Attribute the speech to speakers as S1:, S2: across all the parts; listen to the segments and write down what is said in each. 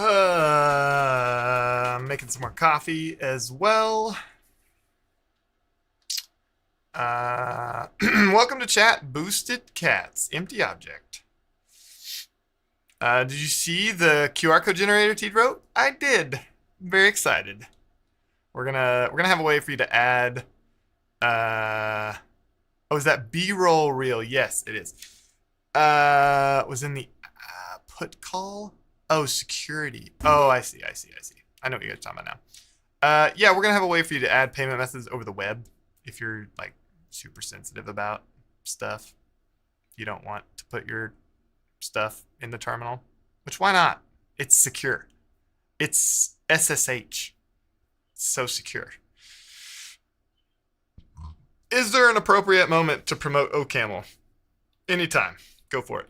S1: I'm making some more coffee as well. Welcome to chat. Boosted cats. Empty object. Did you see the QR code generator Teed wrote? I did. Very excited. We're gonna have a way for you to add. Oh, is that B-roll reel? Yes, it is. Was in the put call. Oh, security. Oh, I see. I know what you guys are talking about now. Yeah, we're gonna have a way for you to add payment methods over the web if you're like super sensitive about stuff. You don't want to put your stuff in the terminal, which why not? It's secure. It's SSH. It's so secure. Is there an appropriate moment to promote OCaml? Anytime. Go for it.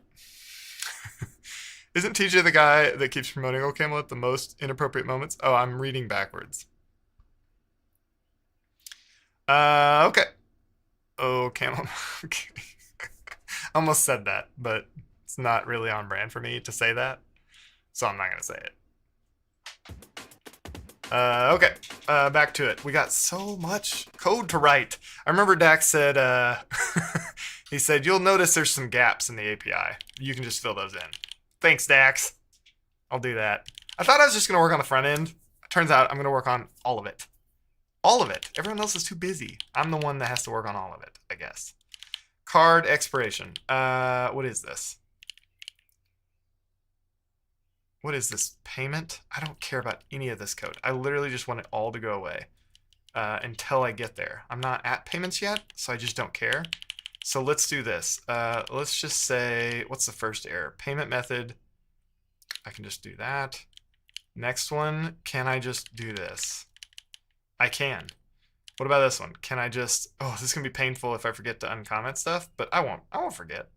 S1: Isn't TJ the guy that keeps promoting OCaml at the most inappropriate moments? Oh, I'm reading backwards. Okay. OCaml. Okay. Almost said that, but it's not really on brand for me to say that, so I'm not gonna say it. Okay, back to it. We got so much code to write. I remember Dax said, he said, you'll notice there's some gaps in the API. You can just fill those in. Thanks, Dax. I'll do that. I thought I was just gonna work on the front end. Turns out I'm gonna work on all of it. All of it. Everyone else is too busy. I'm the one that has to work on all of it, I guess. Card expiration. What is this? What is this? Payment? I don't care about any of this code. I literally just want it all to go away until I get there. I'm not at payments yet, so I just don't care. So let's do this. Let's just say, what's the first error? Payment method. I can just do that. Next one, can I just do this? I can. What about this one? Can I just, oh, this is gonna be painful if I forget to uncomment stuff, but I won't forget.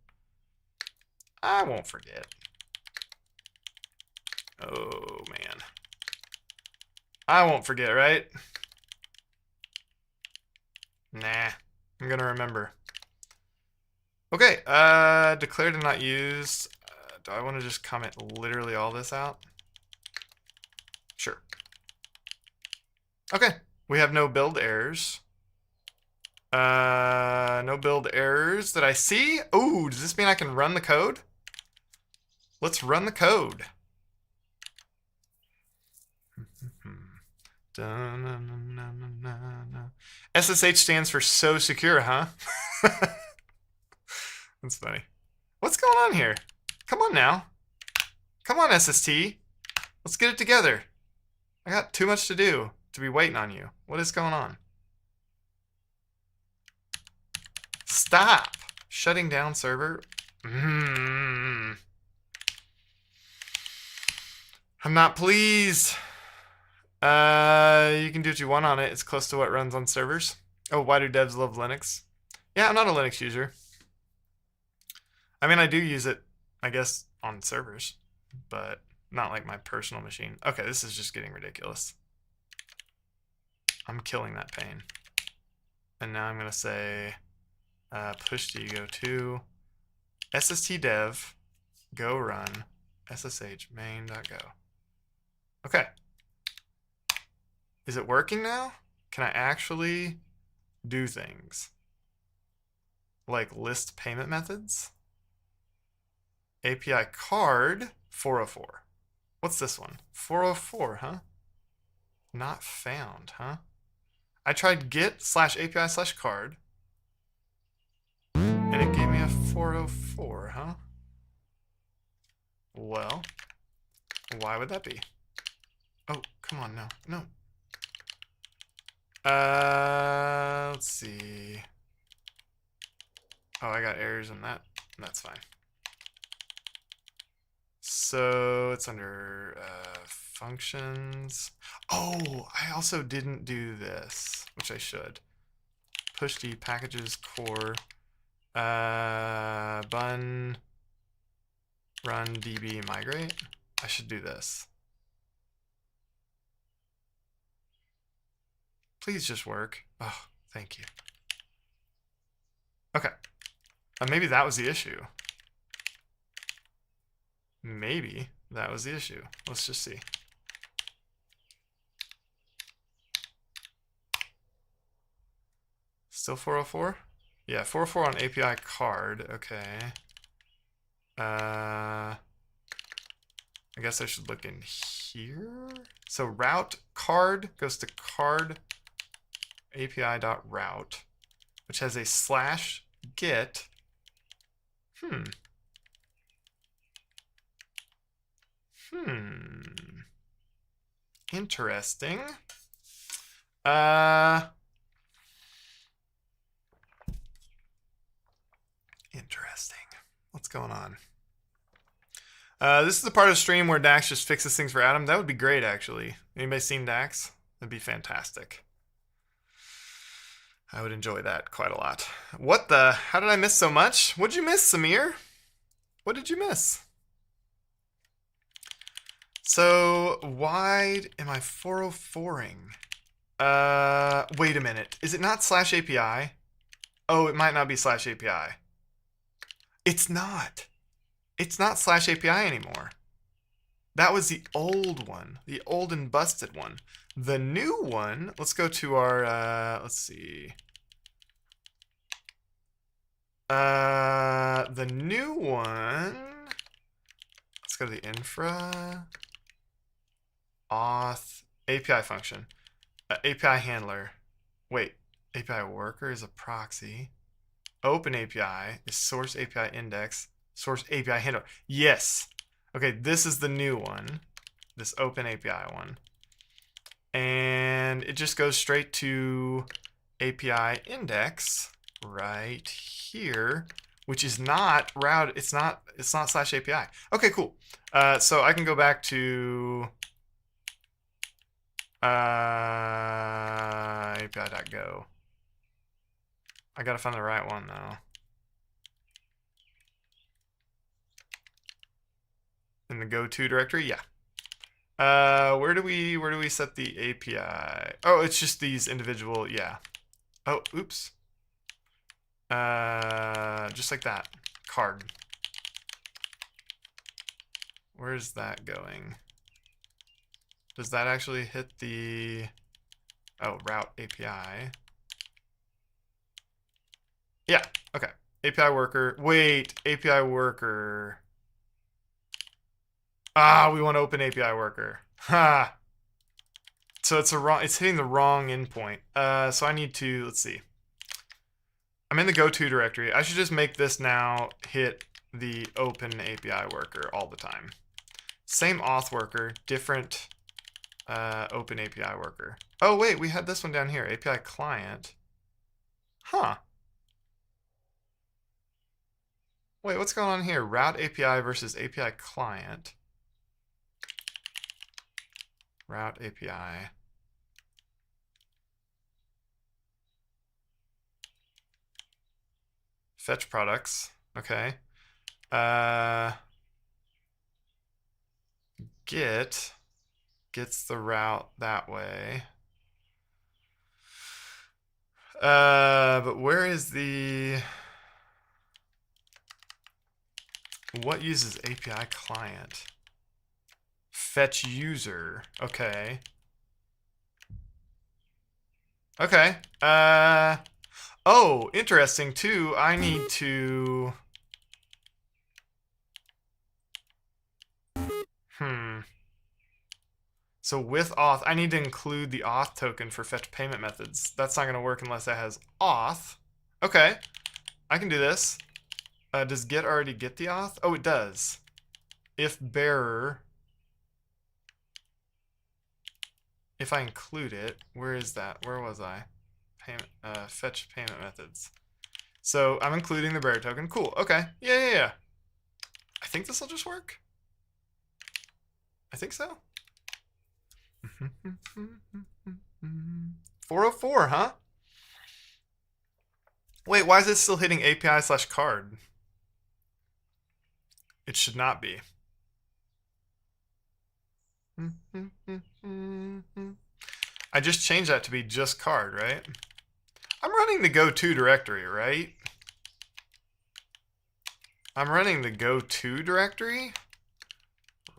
S1: I won't forget. Oh, man. I won't forget, right? Nah, I'm gonna remember. Okay, declared and not used. Do I want to just comment literally all this out? Sure. Okay, we have no build errors. No build errors that I see. Ooh, does this mean I can run the code? Let's run the code. SSH stands for so secure, huh? That's funny. What's going on here? Come on now. Come on, SST. Let's get it together. I got too much to do to be waiting on you. What is going on? Stop. Shutting down server. I'm not pleased. You can do what you want on it. It's close to what runs on servers. Oh, why do devs love Linux? Yeah, I'm not a Linux user. I mean, I do use it, I guess, on servers, but not like my personal machine. Okay, this is just getting ridiculous. I'm killing that pain. And now I'm going to say push d go to sst dev go run ssh main.go. Okay. Is it working now? Can I actually do things? Like list payment methods? API card 404. What's this one? 404, huh? Not found, huh? I tried get/API/card and it gave me a 404, huh? Well, why would that be? Oh, come on, no. Let's see. Oh, I got errors in that. That's fine. So it's under functions. Oh, I also didn't do this, which I should. Push d packages core bun run db migrate. I should do this. Please just work. Oh, thank you. Okay. Maybe that was the issue. Maybe. That was the issue. Let's just see. Still 404? Yeah, 404 on API card. Okay. I guess I should look in here. So route card goes to card API.route, which has a slash get. Interesting. Interesting. What's going on? This is the part of the stream where Dax just fixes things for Adam. That would be great, actually. Anybody seen Dax? That'd be fantastic. I would enjoy that quite a lot. What the? How did I miss so much? What'd you miss, Samir? What did you miss? So, why am I 404ing? Wait a minute. Is it not slash API? Oh, it might not be slash API. It's not. It's not slash API anymore. That was the old one. The old and busted one. The new one, let's go to our, let's see. The new one, let's go to the infra, auth, API function, API handler. Wait, API worker is a proxy. Open API is source API index, source API handler. Yes. Okay, this is the new one, this open API one. And it just goes straight to API index right here, which is not route. It's not slash API. Okay, cool. So I can go back to API.go. I gotta find the right one though. In the go-to directory, yeah. Where do we set the API? Oh, it's just these individual, yeah. Oh, oops. Just like that. Card. Where's that going? Does that actually hit the... Oh, route API. Yeah, okay. API worker. Wait, API worker. Ah, we want to open API worker. Ha! So it's hitting the wrong endpoint. So I need to, let's see. I'm in the go-to directory. I should just make this now hit the open API worker all the time. Same auth worker, different open API worker. Oh, wait, we had this one down here, API client. Huh. Wait, what's going on here? Route API versus API client. Route API. Fetch products. Okay. Gets the route that way. But where is the... What uses API client? Fetch user. Okay. Okay. Oh, interesting too. I need to... So with auth, I need to include the auth token for fetch payment methods. That's not going to work unless it has auth. Okay. I can do this. Does get already get the auth? Oh, it does. If bearer... If I include it, where is that? Where was I? Payment, fetch payment methods. So I'm including the bearer token. Cool. Okay. Yeah. I think this will just work. I think so. 404, huh? Wait, why is it still hitting API/card? It should not be. I just changed that to be just card, right? I'm running the go-to directory, right? I'm running the go-to directory?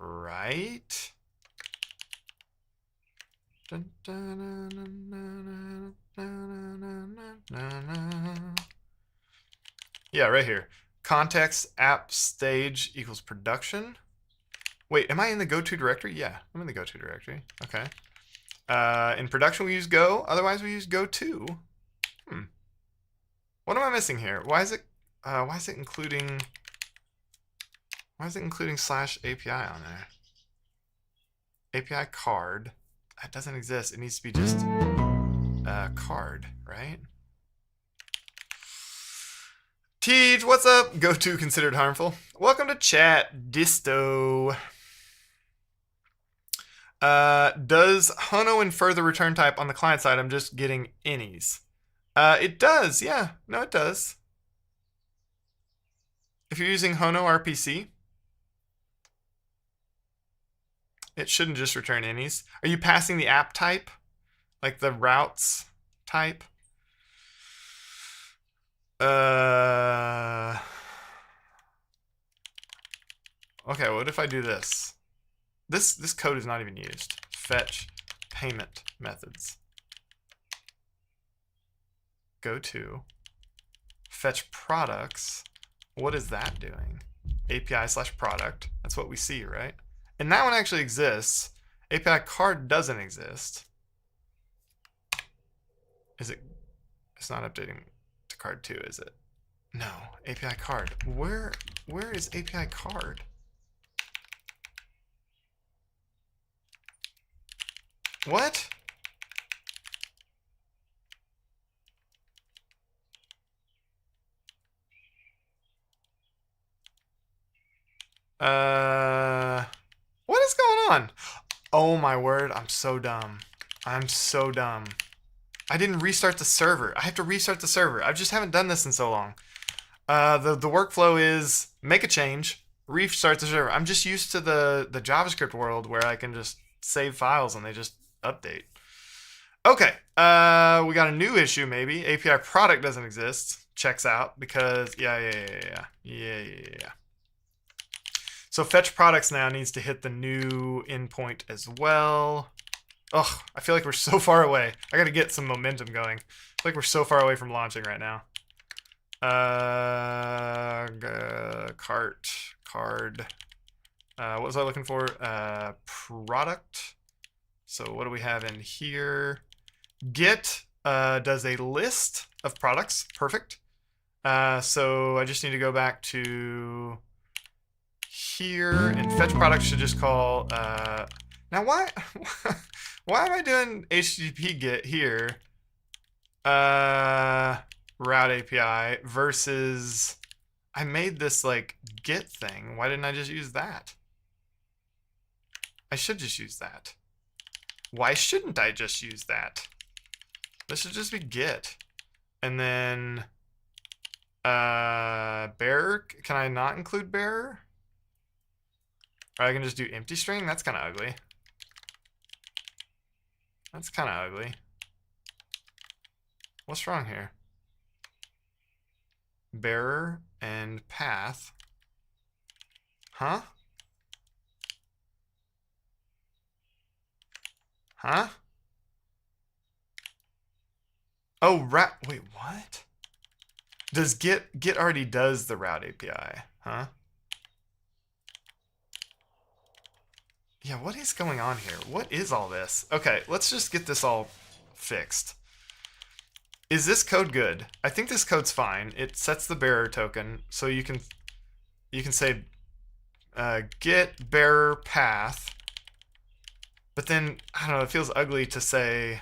S1: right? Yeah, right here. Context app stage equals production. Wait, am I in the go-to directory? Yeah, I'm in the go-to directory. Okay. In production we use go, otherwise we use go-to. What am I missing here? Why is it including slash API on there? API card. That doesn't exist. It needs to be just card, right? Teej, what's up? Go-to considered harmful. Welcome to chat, Disto. Does Hono infer the return type on the client side? I'm just getting innies. It does, yeah. No, it does. If you're using Hono RPC, it shouldn't just return innies. Are you passing the app type? Like the routes type? Okay, what if I do this? This code is not even used. Fetch payment methods. Go to fetch products. What is that doing? API slash product. That's what we see, right? And that one actually exists. API card doesn't exist. Is it? It's not updating to card 2, is it? No. API card. Where is API card? What? What is going on? Oh my word, I'm so dumb. I'm so dumb. I didn't restart the server. I have to restart the server. I just haven't done this in so long. The workflow is make a change, restart the server. I'm just used to the JavaScript world where I can just save files and they just update. Okay, we got a new issue maybe. API product doesn't exist. Checks out because yeah. So fetch products now needs to hit the new endpoint as well. Ugh, I feel like we're so far away. I gotta get some momentum going. I feel like we're so far away from launching right now. Card. What was I looking for? Product. So what do we have in here? Get does a list of products. Perfect. So I just need to go back to here, and fetch products should just call now why am I doing HTTP get here route API versus I made this like get thing. Why didn't I just use that? I should just use that. Why shouldn't I just use that? This should just be get. And then bearer, can I not include bearer? Or I can just do empty string? That's kind of ugly. That's kind of ugly. What's wrong here? Bearer and path. Huh? Huh? Oh, route. Wait, what? Does get already does the route API? Huh? Yeah, what is going on here? What is all this? Okay, let's just get this all fixed. Is this code good? I think this code's fine. It sets the bearer token, so you can say get bearer path, but then I don't know. It feels ugly to say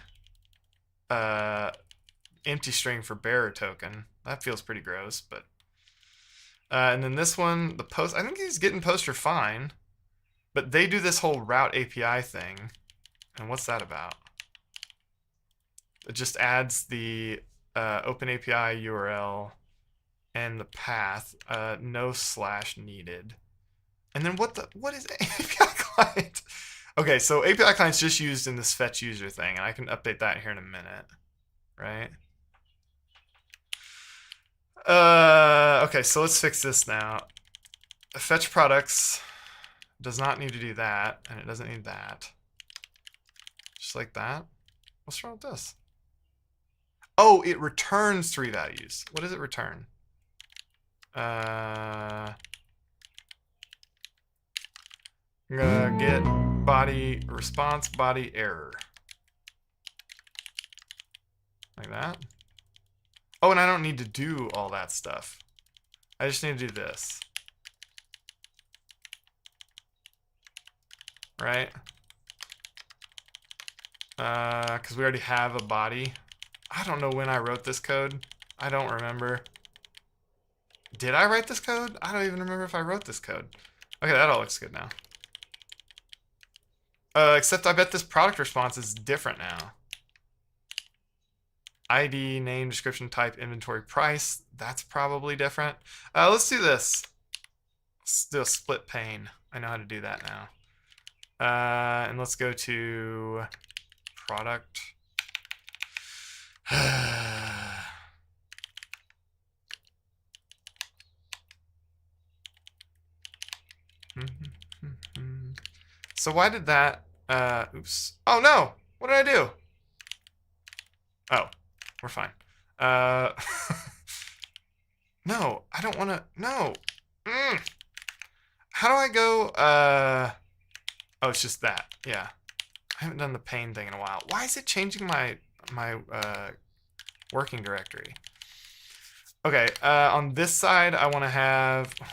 S1: empty string for bearer token. That feels pretty gross, but and then this one, the post. I think he's getting poster fine. But they do this whole route API thing. And what's that about? It just adds the open API URL and the path, no slash needed. And then what is API client? Okay, so API client's just used in this fetch user thing, and I can update that here in a minute, right? Okay, so let's fix this now. Fetch products does not need to do that, and it doesn't need that. Just like that. What's wrong with this? Oh, it returns 3 values. What does it return? Get body response body error. Like that. Oh, and I don't need to do all that stuff. I just need to do this. Right? Because we already have a body. I don't know when I wrote this code. I don't remember. Did I write this code? I don't even remember if I wrote this code. Okay, that all looks good now. Except I bet this product response is different now. ID, name, description, type, inventory, price. That's probably different. Let's do this. Let's do a split pane. I know how to do that now. And let's go to product. So why did that, oops. Oh no, what did I do? Oh, we're fine. No, I don't want to, no. How do I go, oh, it's just that, yeah. I haven't done the pane thing in a while. Why is it changing my working directory? Okay, on this side, I want to have, oh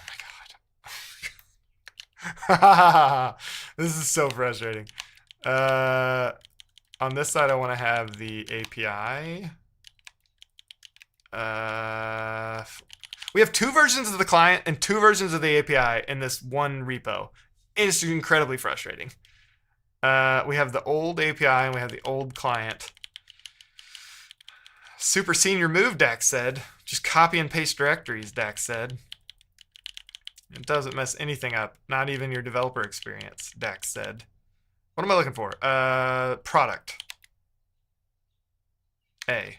S1: my god. This is so frustrating. On this side, I want to have the API. We have 2 versions of the client and 2 versions of the API in this one repo. It's incredibly frustrating. We have the old API and we have the old client. Super senior move, Dax said. Just copy and paste directories, Dax said. It doesn't mess anything up, not even your developer experience, Dax said. What am I looking for? Product. A.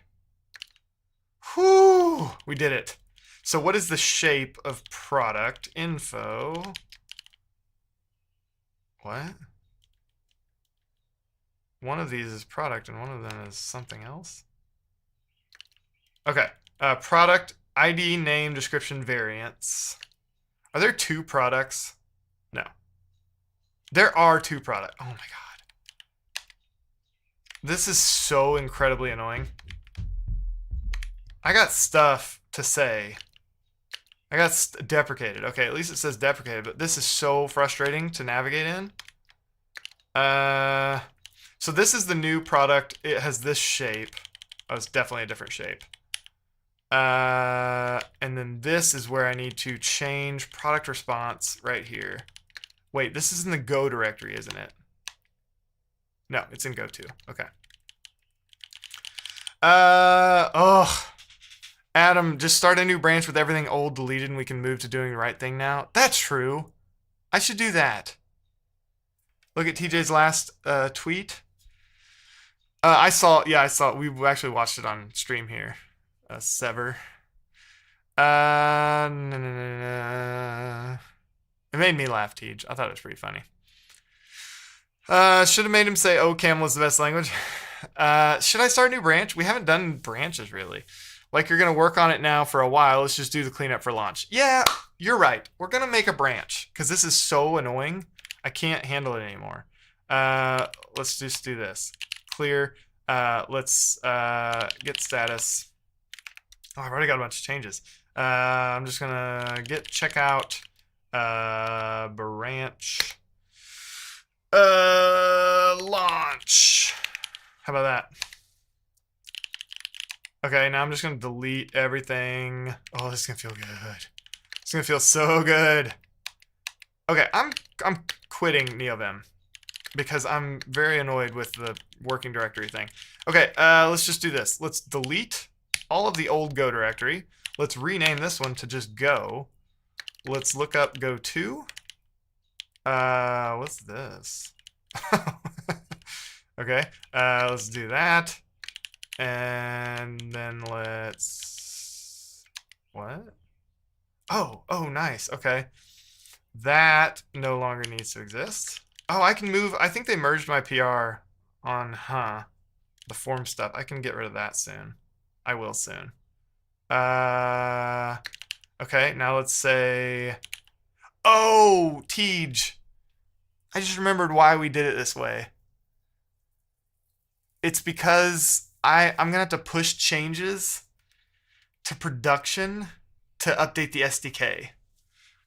S1: Whew, we did it. So what is the shape of product info? What? One of these is product and one of them is something else. Okay. Product, ID, name, description, variants. Are there 2 products? No. There are 2 products. Oh my god. This is so incredibly annoying. I got stuff to say. I got deprecated. Okay, at least it says deprecated, but this is so frustrating to navigate in. So this is the new product. It has this shape. Oh, it's definitely a different shape. And then this is where I need to change product response right here. Wait, this is in the Go directory, isn't it? No, it's in Go2. Okay. Adam, just start a new branch with everything old deleted and we can move to doing the right thing now. That's true. I should do that. Look at TJ's last tweet. I saw, we actually watched it on stream here. Sever. It made me laugh, Tej. I thought it was pretty funny. Should have made him say, oh, Camel is the best language. Should I start a new branch? We haven't done branches, really. Like, you're going to work on it now for a while. Let's just do the cleanup for launch. Yeah, you're right. We're going to make a branch, because this is so annoying. I can't handle it anymore. Let's just do this. Clear. Let's get status. Oh, I've already got a bunch of changes. I'm just going to get checkout branch launch. How about that? Okay, now I'm just going to delete everything. Oh, this is going to feel good. It's going to feel so good. Okay, I'm quitting NeoVim because I'm very annoyed with the working directory thing. Okay, let's just do this. Let's delete all of the old Go directory. Let's rename this one to just Go. Let's look up Go2. What's this? Okay, let's do that. And then let's... What? Oh, nice. Okay. That no longer needs to exist. Oh, I can move. I think they merged my PR on, the form stuff. I can get rid of that soon. I will soon. Okay, now let's say, oh, Tej. I just remembered why we did it this way. It's because I'm gonna have to push changes to production to update the SDK.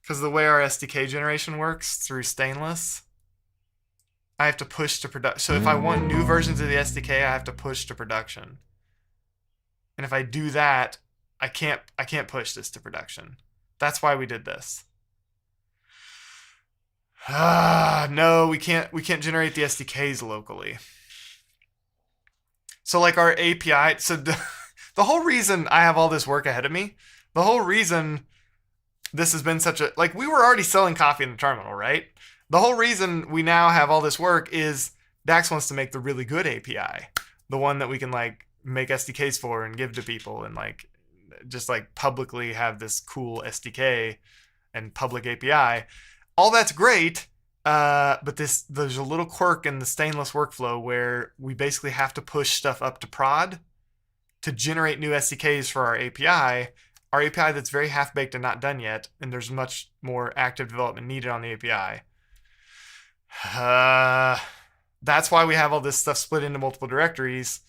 S1: Because the way our SDK generation works through Stainless, I have to push to production. So if I want new versions of the SDK, I have to push to production. And if I do that, I can't push this to production. That's why we did this. No, we can't generate the SDKs locally. So like our API, so the whole reason I have all this work ahead of me, the whole reason this has been such a, like, we were already selling coffee in the terminal, right? The whole reason we now have all this work is Dax wants to make the really good API, the one that we can like make SDKs for and give to people and like just like publicly have this cool SDK and public API. All that's great, but there's a little quirk in the Stainless workflow where we basically have to push stuff up to prod to generate new SDKs for our API. Our API that's very half-baked and not done yet, and there's much more active development needed on the API. That's why we have all this stuff split into multiple directories,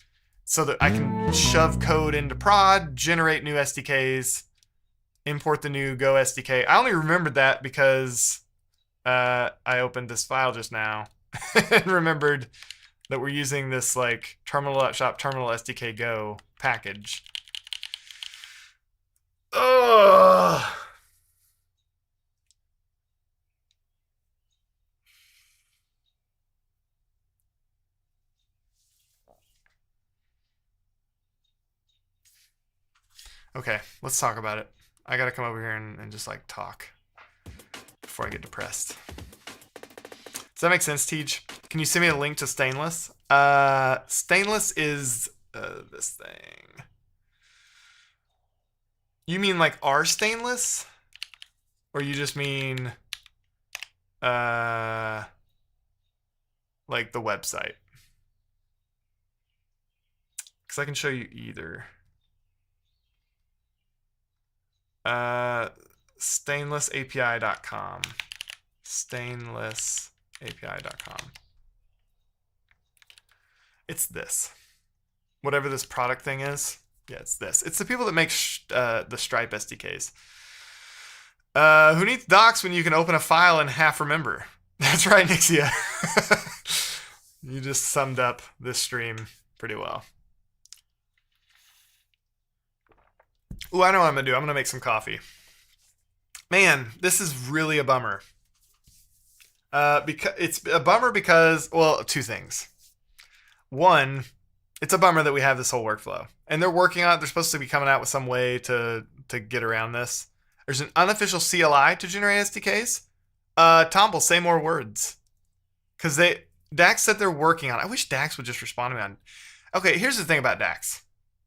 S1: so that I can shove code into prod, generate new SDKs, import the new Go SDK. I only remembered that because I opened this file just now and remembered that we're using this like terminal.shop terminal SDK Go package. Ugh. Okay, let's talk about it. I gotta come over here and just like talk before I get depressed. Does that make sense, Tej? Can you send me a link to Stainless? Stainless is this thing. You mean like our Stainless? Or you just mean like the website? Because I can show you either. Stainlessapi.com. Stainlessapi.com. It's this. Whatever this product thing is. Yeah, it's this. It's the people that make the Stripe SDKs. Who needs docs when you can open a file and half remember? That's right, Nixia. You just summed up this stream pretty well. Ooh, I know what I'm gonna do. I'm gonna make some coffee. Man, this is really a bummer. Because it's a bummer because, well, two things. One, it's a bummer that we have this whole workflow, and they're working on it. They're supposed to be coming out with some way to get around this. There's an unofficial CLI to generate SDKs. Tomble, say more words, because Dax said they're working on it. I wish Dax would just respond to me on. Okay, here's the thing about Dax.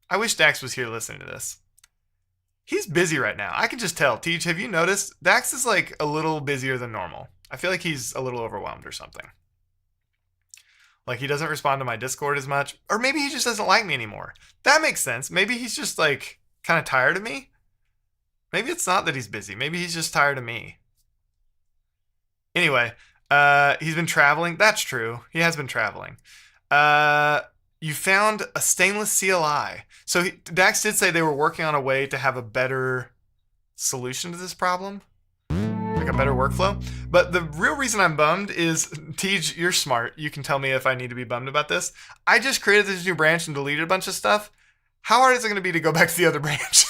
S1: I wish Dax was here listening to this. He's busy right now. I can just tell. Tej, have you noticed? Dax is like a little busier than normal. I feel like he's a little overwhelmed or something. Like he doesn't respond to my Discord as much. Or maybe he just doesn't like me anymore. That makes sense. Maybe he's just like kind of tired of me. Maybe it's not that he's busy. Maybe he's just tired of me. Anyway, he's been traveling. That's true. He has been traveling. You found a Stainless CLI. So Dax did say they were working on a way to have a better solution to this problem, like a better workflow. But the real reason I'm bummed is, Tej, you're smart. You can tell me if I need to be bummed about this. I just created this new branch and deleted a bunch of stuff. How hard is it going to be to go back to the other branch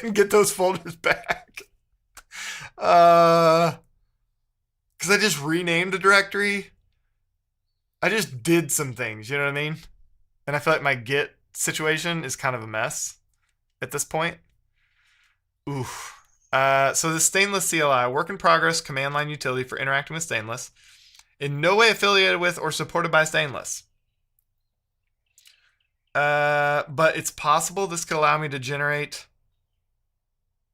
S1: and get those folders back? Because I just renamed a directory. I just did some things, you know what I mean? And I feel like my Git situation is kind of a mess at this point. Oof. So the Stainless CLI, work in progress command line utility for interacting with Stainless, in no way affiliated with or supported by Stainless. But it's possible this could allow me to generate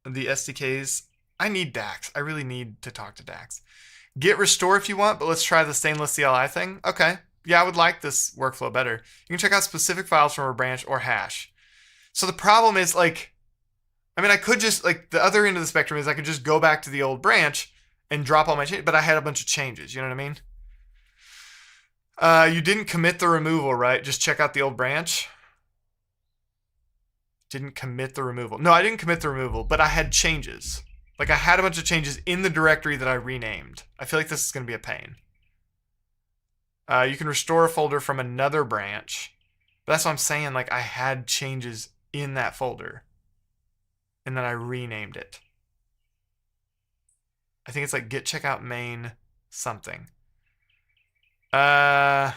S1: the SDKs. I need Dax. I really need to talk to Dax. Git restore if you want, but let's try the stainless CLI thing. Okay. Yeah, I would like this workflow better. You can check out specific files from a branch or hash. So the problem is, like, I mean, I could just, like, the other end of the spectrum is I could just go back to the old branch and drop all my changes, but I had a bunch of changes. You know what I mean? You didn't commit the removal, right? Just check out the old branch. Didn't commit the removal. No, I didn't commit the removal, but I had changes. Like, I had a bunch of changes in the directory that I renamed. I feel like this is going to be a pain. You can restore a folder from another branch. But that's what I'm saying. Like, I had changes in that folder. And then I renamed it. I think it's like git checkout main something. I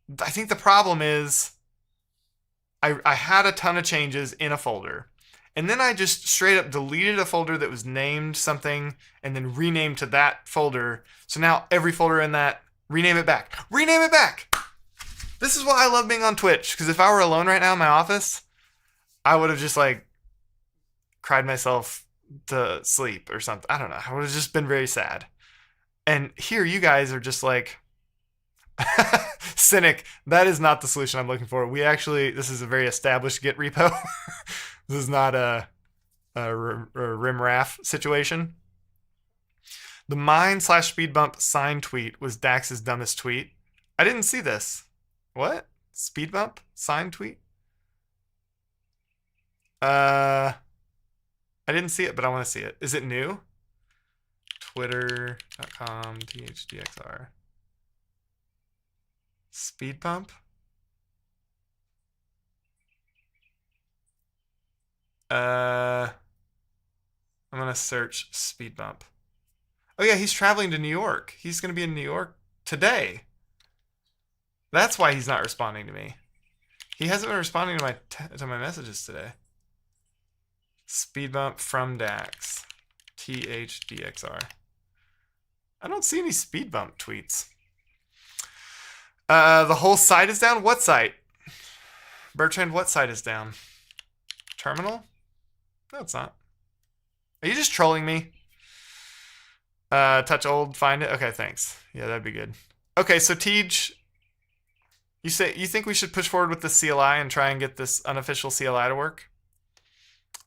S1: think the problem is I had a ton of changes in a folder. And then I just straight up deleted a folder that was named something and then renamed to that folder. So now every folder in that, rename it back. Rename it back! This is why I love being on Twitch. Because if I were alone right now in my office, I would have just like cried myself to sleep or something. I don't know. I would have just been very sad. And here you guys are just like, cynic. That is not the solution I'm looking for. This is a very established Git repo. This is not a rimraff situation. The mine/speed bump sign tweet was Dax's dumbest tweet. I didn't see this. What? Speed bump sign tweet? I didn't see it, but I want to see it. Is it new? Twitter.com THDXR. Speed bump? I'm gonna search speed bump. Oh yeah, he's traveling to New York. He's gonna be in New York today. That's why he's not responding to me. He hasn't been responding to my messages today. Speed bump from Dax. THDXR. I don't see any speed bump tweets. The whole site is down? What site? Bertrand, what site is down? Terminal? No, it's not. Are you just trolling me? Touch old, find it? Okay, thanks. Yeah, that'd be good. Okay, so Tej, you think we should push forward with the CLI and try and get this unofficial CLI to work?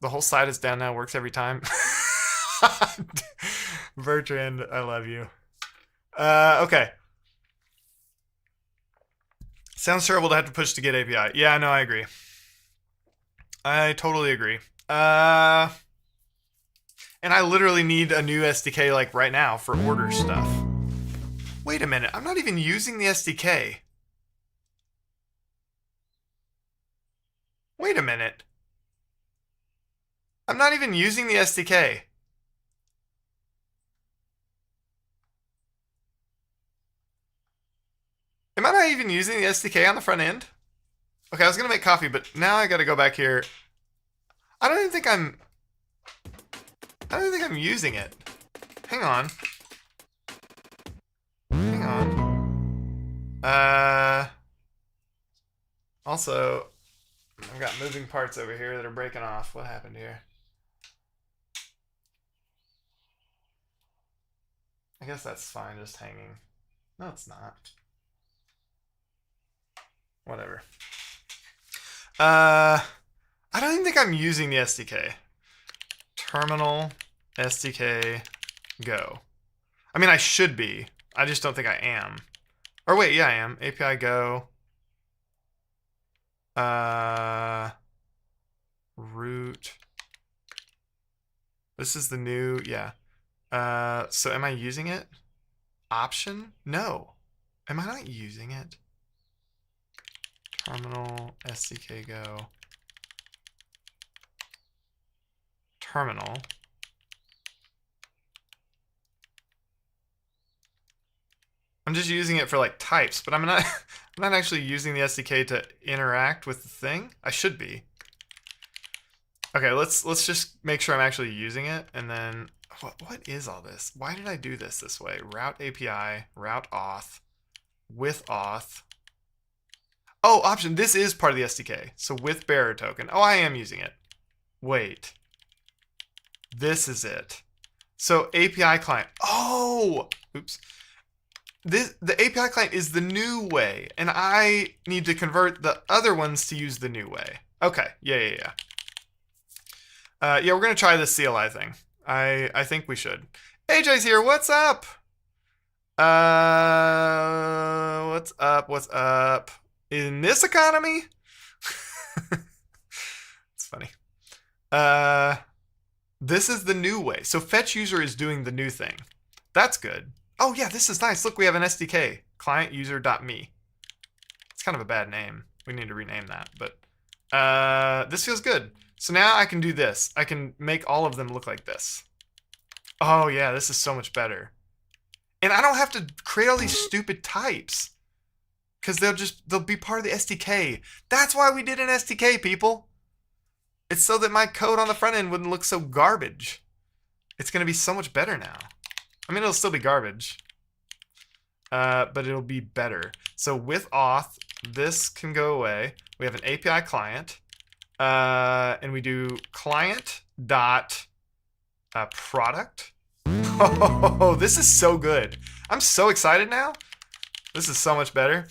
S1: The whole site is down now, works every time. Bertrand, I love you. Okay. Sounds terrible to have to push to get API. Yeah, no, I agree. I totally agree. And I literally need a new SDK like right now for order stuff. Wait a minute, I'm not even using the SDK. Wait a minute. I'm not even using the SDK. Am I not even using the SDK on the front end? Okay, I was gonna make coffee, but now I gotta go back here. I don't even think I'm using it. Hang on. Hang on. Also, I've got moving parts over here that are breaking off. What happened here? I guess that's fine, just hanging. No, it's not. Whatever. I don't even think I'm using the SDK. Terminal SDK go. I mean, I should be. I just don't think I am. Or wait, yeah, I am. API go. Root. This is the new, yeah. So am I using it? Option? No. Am I not using it? Terminal SDK go. Terminal. I'm just using it for like types, but I'm not I'm not actually using the SDK to interact with the thing. I should be. Okay, let's just make sure I'm actually using it, and then what is all this? Why did I do this way? Route API, route auth, with auth. Oh, option. This is part of the SDK. So with bearer token. Oh, I am using it. Wait. This is it. So API client. Oh, oops. The API client is the new way, and I need to convert the other ones to use the new way. Okay, yeah. Yeah, we're gonna try this CLI thing. I think we should. AJ's here. What's up? What's up? What's up? In this economy? It's funny. This is the new way. So fetch user is doing the new thing. That's good. Oh yeah, this is nice. Look, we have an SDK, client user.me. It's kind of a bad name. We need to rename that, but this feels good. So now I can do this. I can make all of them look like this. Oh yeah, this is so much better. And I don't have to create all these stupid types because they'll be part of the SDK. That's why we did an SDK, people. It's so that my code on the front end wouldn't look so garbage. It's going to be so much better now. I mean, it'll still be garbage, but it'll be better. So with auth, this can go away. We have an API client, and we do client dot product. Oh, this is so good. I'm so excited now. This is so much better.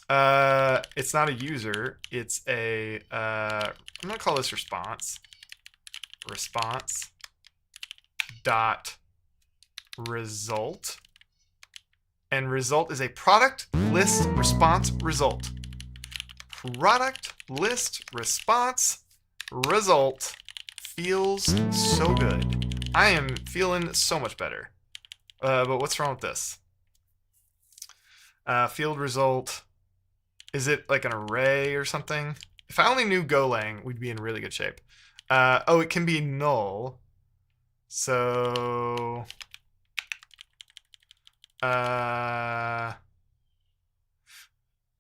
S1: It's not a user. It's a, I'm going to call this response. Response dot result. And result is a product list response result. Product list response result feels so good. I am feeling so much better. But what's wrong with this? Field result. Is it like an array or something? If I only knew Golang, we'd be in really good shape. Oh, it can be null. So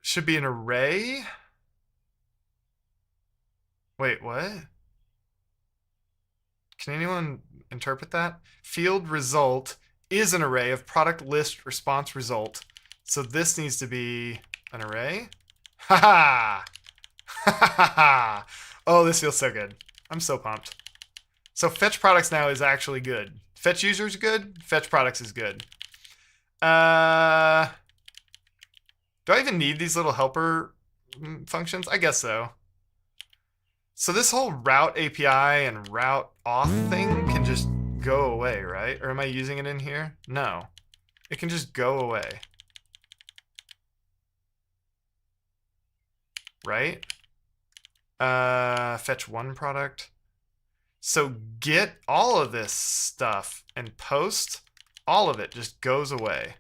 S1: should be an array. Wait, what? Can anyone interpret that? Field result is an array of product list response result. So this needs to be an array. Ha ha! Ha ha ha! Oh, this feels so good. I'm so pumped. So fetch products now is actually good. Fetch user is good. Fetch products is good. Do I even need these little helper functions? I guess so. So this whole route API and route auth thing can just go away, right? Or am I using it in here? No. It can just go away. Right? Fetch one product. So get all of this stuff and post, all of it just goes away.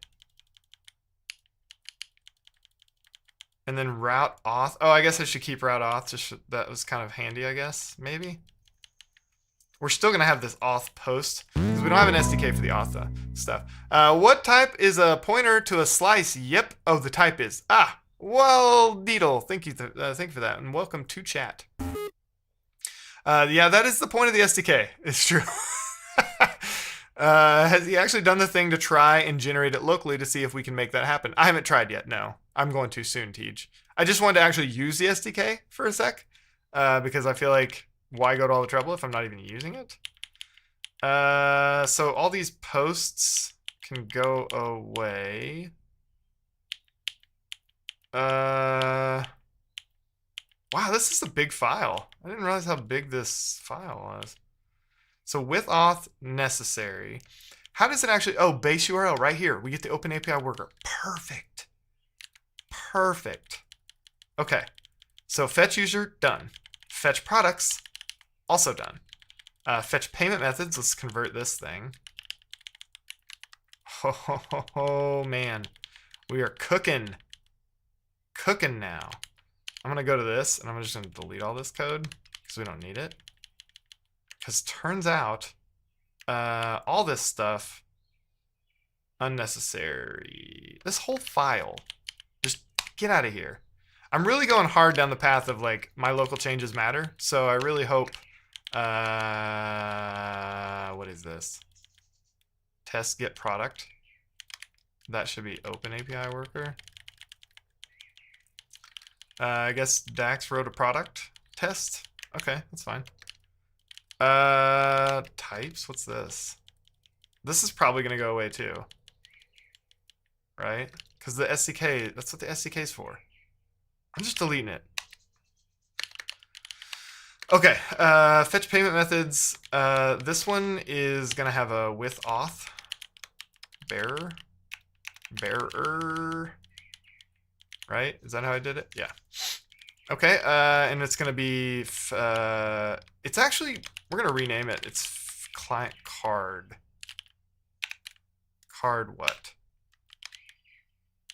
S1: And then route auth. Oh, I guess I should keep route auth. Just that was kind of handy, I guess. Maybe. We're still going to have this auth post because we don't have an SDK for the auth stuff. What type is a pointer to a slice? Yep. Oh, the type is. Ah, well, Needle. Thank you for that. And welcome to chat. Yeah, that is the point of the SDK. It's true. Has he actually done the thing to try and generate it locally to see if we can make that happen? I haven't tried yet. No, I'm going too soon, Tej. I just wanted to actually use the SDK for a sec because I feel like why go to all the trouble if I'm not even using it? So all these posts can go away. Wow, this is a big file. I didn't realize how big this file was. So with auth necessary. How does it actually, oh, base URL right here. We get the open API worker. Perfect. Perfect. Okay. So fetch user, done. Fetch products, also done. Fetch payment methods, let's convert this thing. Oh, man. We are cooking. Cooking now. I'm going to go to this, and I'm just going to delete all this code because we don't need it. Because turns out all this stuff unnecessary. This whole file, just get out of here. I'm really going hard down the path of like my local changes matter. So I really hope. What is this? Test get product. That should be open API worker. I guess Dax wrote a product test. Okay, that's fine. Types, what's this? This is probably going to go away too, right? Because the SDK, that's what the SDK is for. I'm just deleting it. Okay, fetch payment methods. This one is going to have a with auth. Bearer. Right? Is that how I did it? Yeah. Okay, and it's going to be, it's actually, we're going to rename it. It's client card. Card what?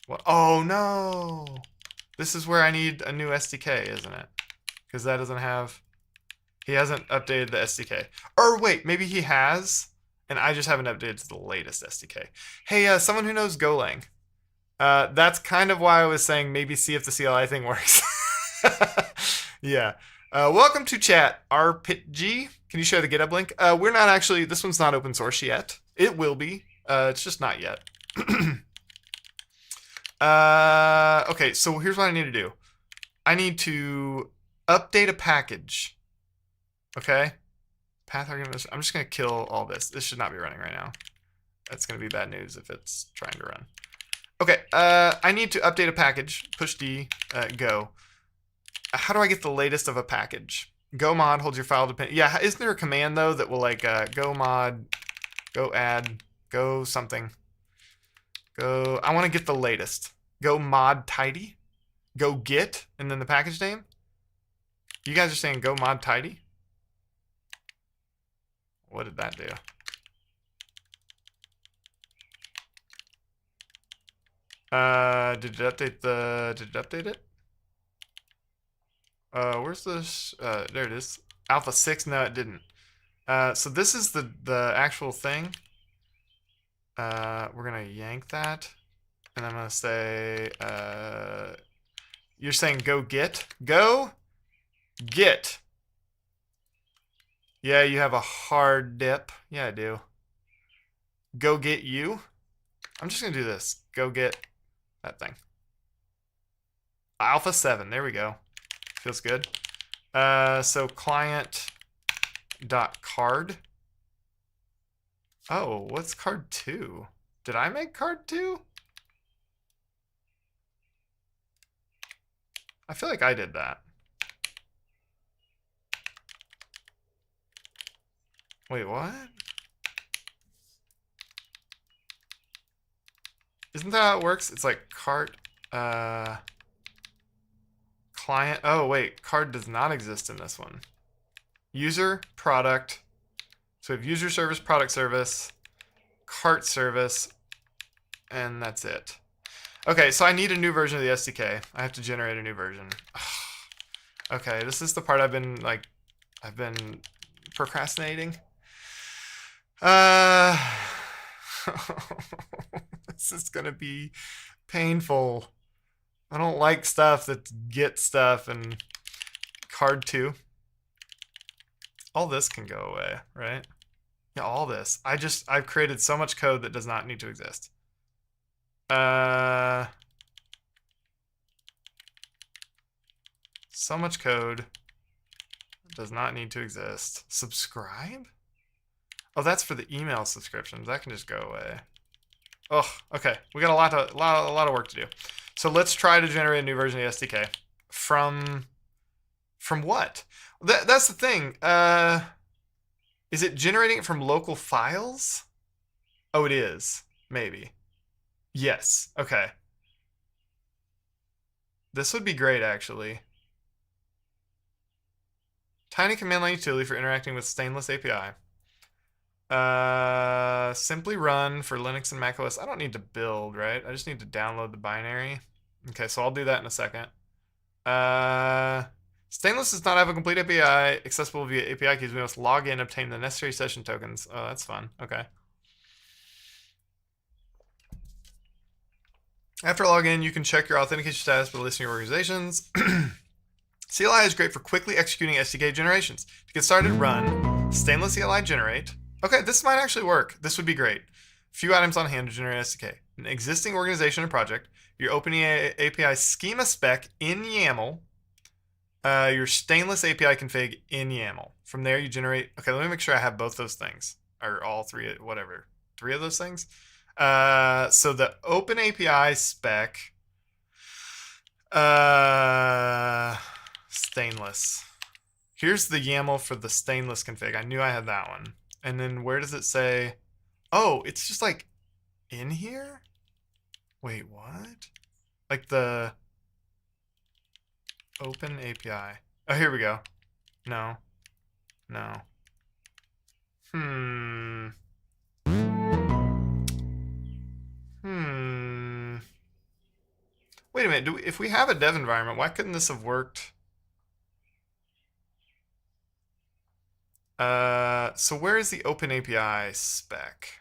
S1: What? Oh, no. This is where I need a new SDK, isn't it? Because that doesn't have, he hasn't updated the SDK. Or wait, maybe he has, and I just haven't updated to the latest SDK. Hey, someone who knows Golang. That's kind of why I was saying maybe see if the CLI thing works. Yeah. Welcome to chat, RPitG. Can you share the GitHub link? We're not actually, this one's not open source yet. It will be. It's just not yet. Okay, so here's what I need to do. I need to update a package. Okay? Path argument. I'm just going to kill all this. This should not be running right now. That's going to be bad news if it's trying to run. Okay, I need to update a package. Push D, go. How do I get the latest of a package? Go mod holds your file depend. Yeah, isn't there a command though that will like go mod, go add, go something, go. I want to get the latest. Go mod tidy, go get, and then the package name. You guys are saying go mod tidy. What did that do? Did it update the? Did it update it? Where's this? There it is. Alpha 6. No, it didn't. So this is the actual thing. We're gonna yank that, and I'm gonna say, you're saying go get, go get. Yeah, you have a hard dip. Yeah, I do. Go get you. I'm just gonna do this. Go get that thing. Alpha 7. There we go. Feels good. So client dot card. Oh, what's card 2? Did I make card 2? I feel like I did that. Wait, what? Isn't that how it works? It's like cart, client. Oh, wait, card does not exist in this one. User, product. So we have user service, product service, cart service, and that's it. Okay, so I need a new version of the SDK. I have to generate a new version. Okay, this is the part I've been procrastinating. This is gonna be painful. I don't like stuff that's get stuff and card 2. All this can go away, right? Yeah, all this. I've created so much code that does not need to exist. So much code does not need to exist. Subscribe? Oh, that's for the email subscriptions. That can just go away. Oh, okay. We got a lot of work to do. So let's try to generate a new version of the SDK. From what? That's the thing. Is it generating it from local files? Oh, it is. Maybe. Yes. Okay. This would be great, actually. Tiny command line utility for interacting with Stainless API. Simply run for Linux and macOS. I don't need to build, right? I just need to download the binary. Okay, so I'll do that in a second. Stainless does not have a complete API accessible via API keys. We must log in, obtain the necessary session tokens. Oh, that's fun. Okay. After login, you can check your authentication status by listing your organizations. CLI is great for quickly executing SDK generations. To get started, run Stainless CLI generate. Okay, this might actually work. This would be great. Few items on hand to generate SDK. An existing organization or project. Your OpenAI API schema spec in YAML. Your Stainless API config in YAML. From there, you generate. Okay, let me make sure I have both those things. Or all three, whatever. 3 of those things. So the open API spec, stainless. Here's the YAML for the stainless config. I knew I had that one. And then where does it say? Oh, it's just like in here? Wait, what? Like the open API. Oh, here we go. No. No. Hmm. Hmm. Wait a minute. If we have a dev environment, why couldn't this have worked? So where is the open API spec?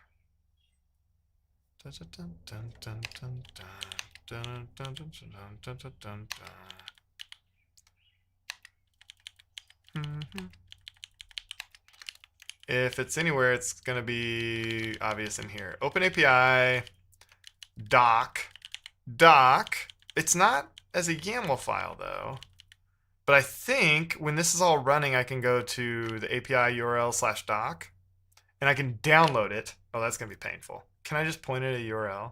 S1: If it's anywhere, it's going to be obvious in here. Open API doc. It's not as a YAML file though. But I think when this is all running, I can go to the API URL/doc and I can download it. Oh, that's going to be painful. Can I just point it at a URL?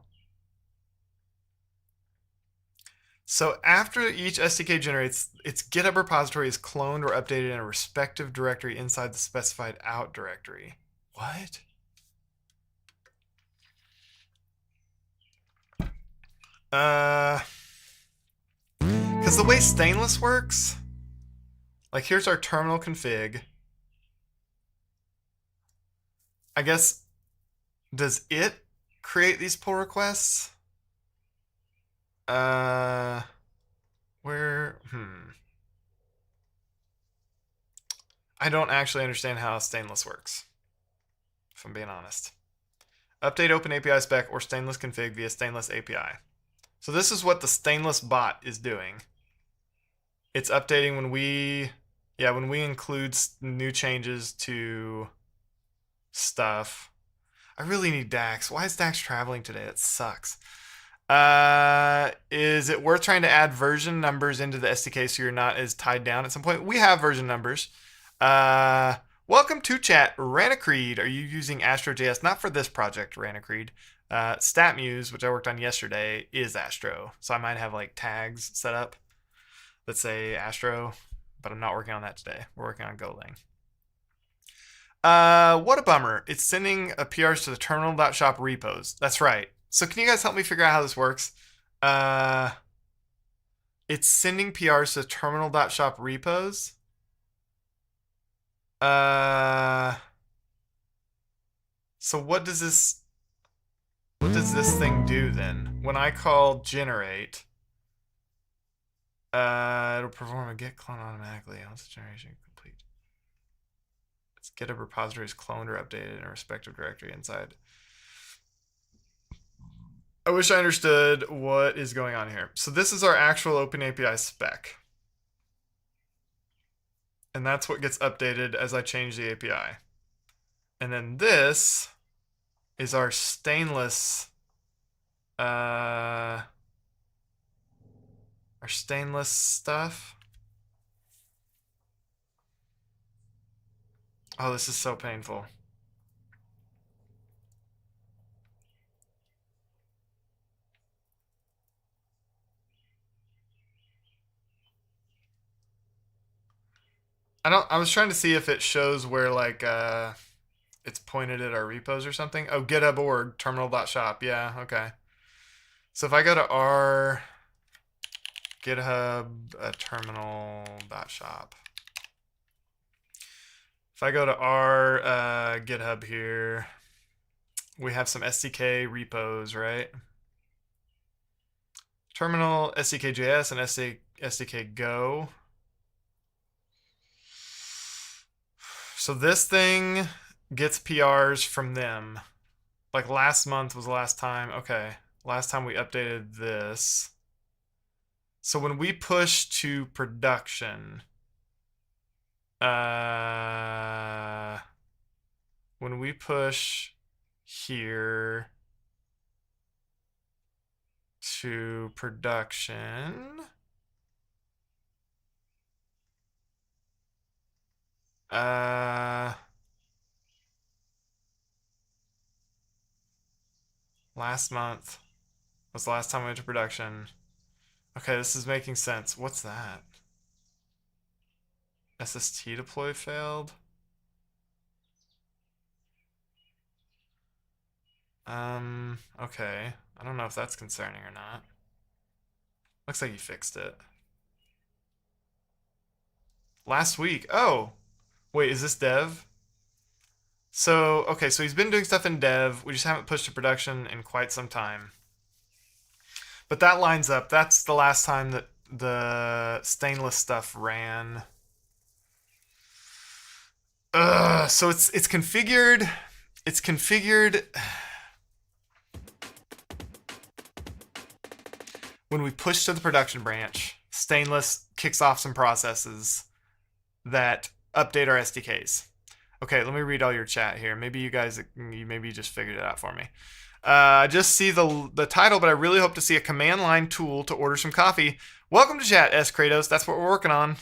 S1: So after each SDK generates, its GitHub repository is cloned or updated in a respective directory inside the specified out directory. What? Because the way stainless works, like here's our terminal config. I guess, does it create these pull requests? Where, I don't actually understand how stainless works, if I'm being honest. Update open API spec or stainless config via stainless API. So this is what the stainless bot is doing. It's updating when we include new changes to stuff. I really need Dax. Why is Dax traveling today? It sucks. Is it worth trying to add version numbers into the SDK so you're not as tied down at some point? We have version numbers. Welcome to chat, Ranacreed. Are you using Astro.js? Not for this project, Ranacreed. StatMuse, which I worked on yesterday, is Astro. So I might have like tags set up that say Astro, but I'm not working on that today. We're working on Golang. What a bummer. It's sending PRs to the terminal.shop repos. That's right. So can you guys help me figure out how this works? It's sending PRs to terminal.shop repos. So what does this thing do then? When I call generate, it'll perform a git clone automatically once the generation is complete. Its GitHub repository is cloned or updated in a respective directory inside. I wish I understood what is going on here. So this is our actual OpenAPI spec. And that's what gets updated as I change the API. And then this is our stainless stuff. Oh, this is so painful. I was trying to see if it shows where like it's pointed at our repos or something. Oh, GitHub org terminal.shop. Yeah, okay. So if I go to our GitHub terminal.shop. If I go to our GitHub here, we have some SDK repos, right? Terminal, SDK.js, and SDK Go. So this thing gets PRs from them. Like last month was the last time. Okay, last time we updated this. So when we push to production, when we push here to production, Last month was the last time we went to production. Okay, this is making sense. What's that? SST deploy failed. Okay. I don't know if that's concerning or not. Looks like he fixed it. Last week. Oh, wait, is this dev? So, okay, so he's been doing stuff in dev. We just haven't pushed to production in quite some time. But that lines up. That's the last time that the stainless stuff ran. So it's configured. It's configured. When we push to the production branch, stainless kicks off some processes that update our SDKs. Okay, let me read all your chat here. Maybe you guys, maybe you just figured it out for me. I just see the title, but I really hope to see a command line tool to order some coffee. Welcome to chat, S. Kratos. That's what we're working on.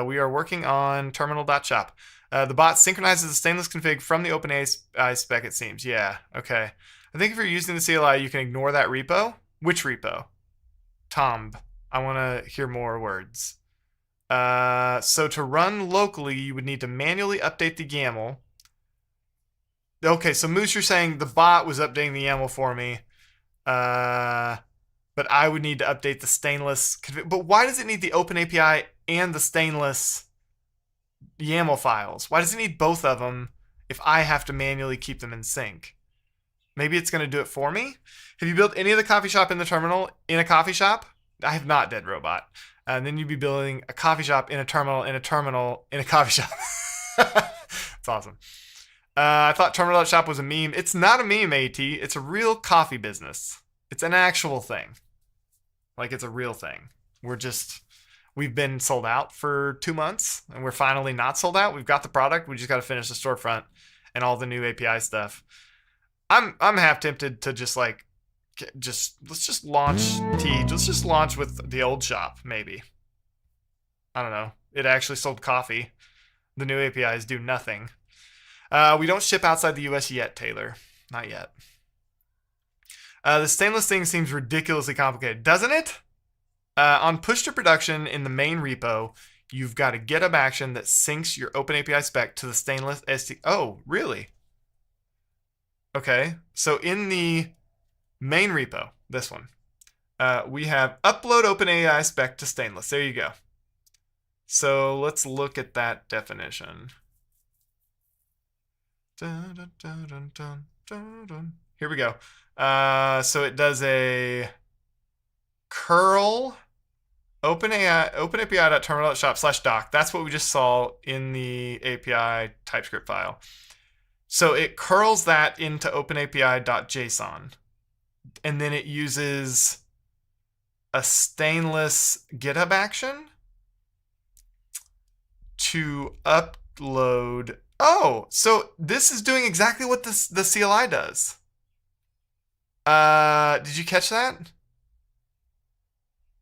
S1: We are working on terminal.shop. The bot synchronizes the stainless config from the OpenAI spec, it seems. Yeah, okay. I think if you're using the CLI, you can ignore that repo. Which repo? Tomb. I want to hear more words. So to run locally, you would need to manually update the YAML. Okay, so Moose, you're saying the bot was updating the YAML for me, but I would need to update the stainless. But why does it need the OpenAPI and the stainless YAML files? Why does it need both of them if I have to manually keep them in sync? Maybe it's going to do it for me. Have you built any of the coffee shop in the terminal in a coffee shop? I have not, Dead Robot. And then you'd be building a coffee shop in a terminal in a terminal in a coffee shop. It's awesome. I thought terminal.shop was a meme. It's not a meme, AT. It's a real coffee business. It's an actual thing. Like, it's a real thing. We've been sold out for 2 months, and we're finally not sold out. We've got the product. We just got to finish the storefront and all the new API stuff. I'm half tempted to let's just launch Teej. Let's just launch with the old shop, maybe. I don't know. It actually sold coffee. The new APIs do nothing. We don't ship outside the US yet, Taylor. Not yet. The stainless thing seems ridiculously complicated, doesn't it? On push to production in the main repo, you've got a GitHub action that syncs your OpenAPI spec to the stainless SD. Oh, really? Okay. So in the main repo, this one, we have upload OpenAI spec to stainless. There you go. So let's look at that definition. Dun, dun, dun, here we go. So it does a curl openapi.terminal.shop/doc. That's what we just saw in the API TypeScript file. So it curls that into openapi.json. And then it uses a stainless GitHub action to upload. Oh, so this is doing exactly what the CLI does. Did you catch that?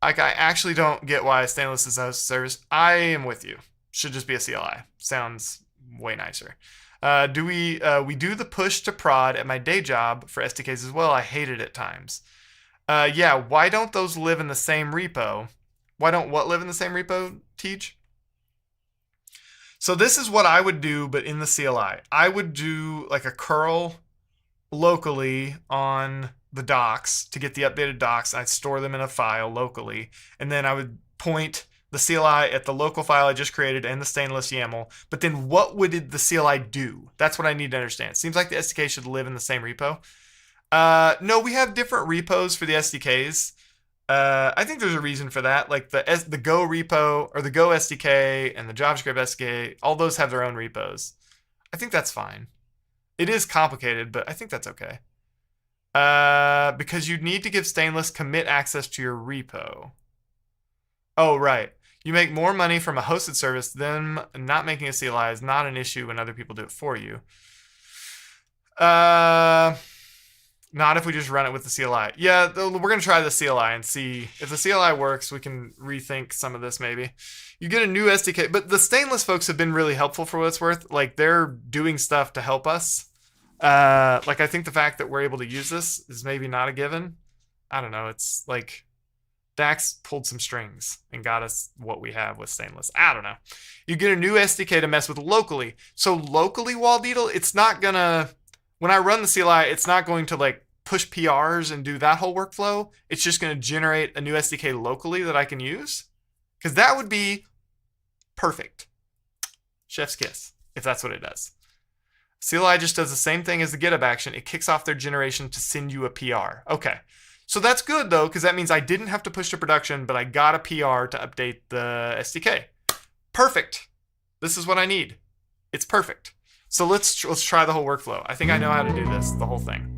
S1: Like, I actually don't get why stainless is a service. I am with you. Should just be a CLI. Sounds way nicer. We do the push to prod at my day job for SDKs as well. I hate it at times. Yeah, why don't those live in the same repo? Why don't what live in the same repo, Teach? So this is what I would do, but in the CLI. I would do like a curl locally on the docs to get the updated docs. I'd store them in a file locally, and then I would point the CLI at the local file I just created and the stainless YAML. But then what would the CLI do? That's what I need to understand. It seems like the SDK should live in the same repo. No, we have different repos for the SDKs. I think there's a reason for that. Like the Go repo or the Go SDK and the JavaScript SDK, all those have their own repos. I think that's fine. It is complicated, but I think that's okay. Because you need to give stainless commit access to your repo. Oh, right. You make more money from a hosted service. Them not making a CLI is not an issue when other people do it for you. Not if we just run it with the CLI. Yeah, we're going to try the CLI and see if the CLI works. We can rethink some of this maybe. You get a new SDK, but the stainless folks have been really helpful for what it's worth. Like, they're doing stuff to help us. Like I think the fact that we're able to use this is maybe not a given. I don't know. It's like Dax pulled some strings and got us what we have with stainless. I don't know. You get a new SDK to mess with locally. So locally, Waldeedle, it's not gonna, when I run the CLI, it's not going to like push PRs and do that whole workflow. It's just going to generate a new SDK locally that I can use. Because that would be perfect. Chef's kiss, if that's what it does. CLI just does the same thing as the GitHub action. It kicks off their generation to send you a PR. Okay. So that's good though, because that means I didn't have to push to production, but I got a PR to update the SDK. Perfect. This is what I need. It's perfect. So let's try the whole workflow. I think I know how to do this, the whole thing.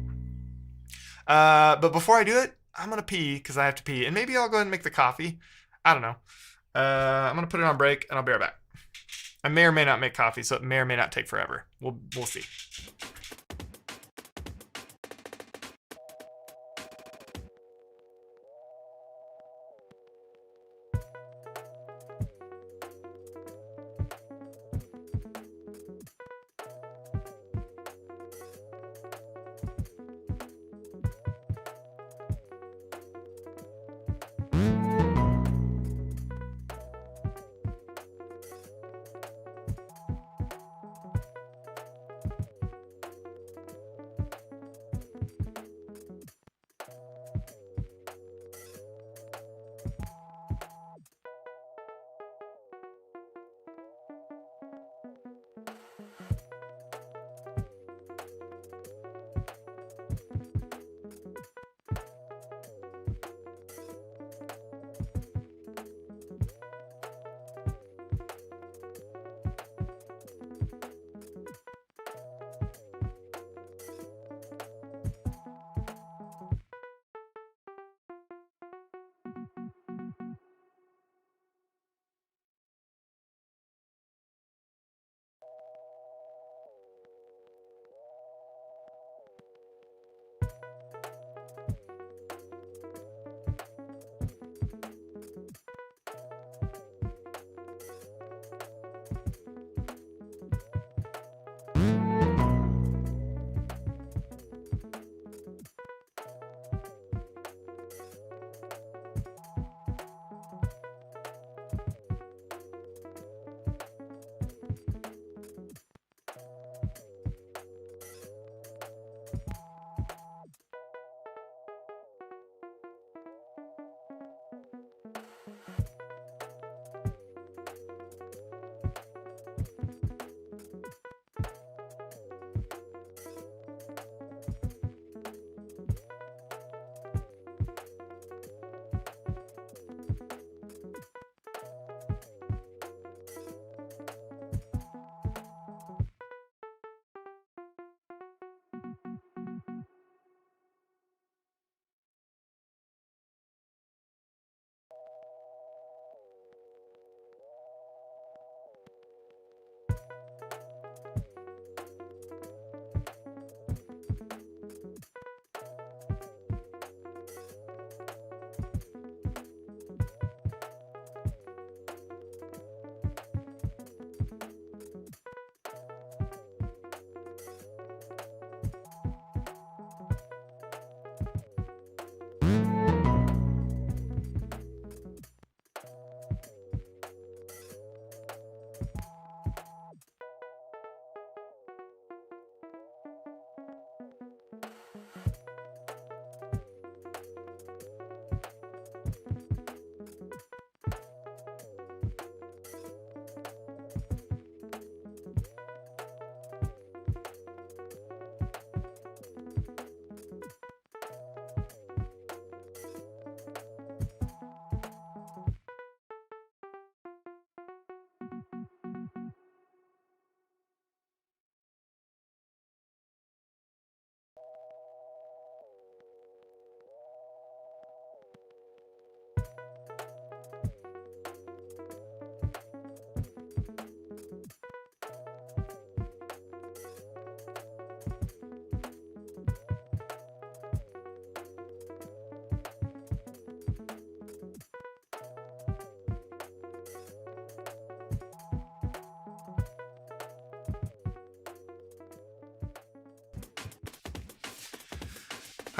S1: But before I do it, I'm gonna pee because I have to pee, and maybe I'll go ahead and make the coffee. I don't know. I'm gonna put it on break, and I'll be right back. I may or may not make coffee, so it may or may not take forever. We'll see.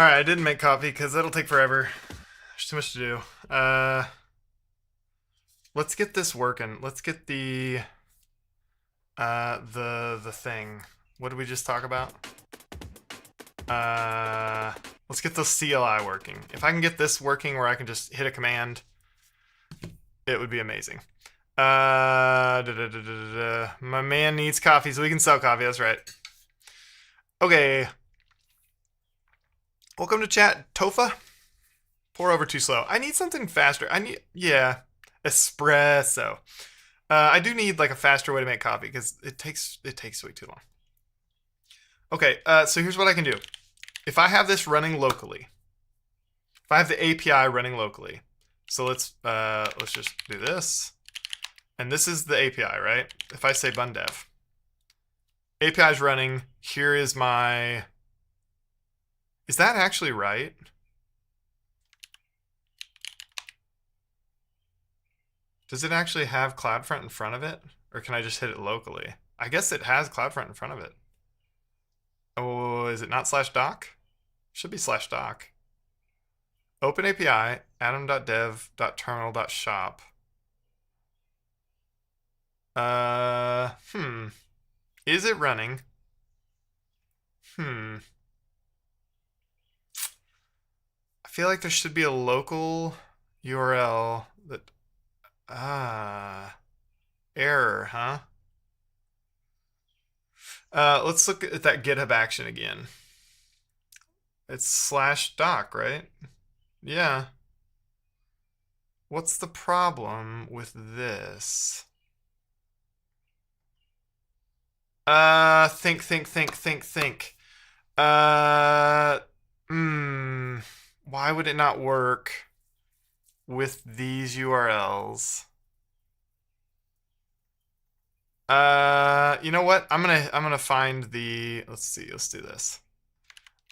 S1: All right, I didn't make coffee because that'll take forever. There's too much to do. Let's get this working. Let's get the thing. What did we just talk about? Let's get the CLI working. If I can get this working where I can just hit a command, it would be amazing. My man needs coffee, so we can sell coffee. That's right. Okay. Welcome to chat, Tofa. Pour over too slow. I need something faster. Yeah, espresso. I do need like a faster way to make coffee because it takes way too long. Okay, so here's what I can do. If I have this running locally, if I have the API running locally, so let's just do this, and this is the API, right? If I say bundev, API is running. Here is my. Is that actually right? Does it actually have CloudFront in front of it? Or can I just hit it locally? I guess it has CloudFront in front of it. Oh, is it not /doc? Should be /doc. Open API, atom.dev.terminal.shop. Is it running? I feel like there should be a local URL that error, huh? Let's look at that GitHub action again. It's /doc, right? Yeah. What's the problem with this? Think. Why would it not work with these URLs? You know what? I'm gonna find the. Let's see. Let's do this.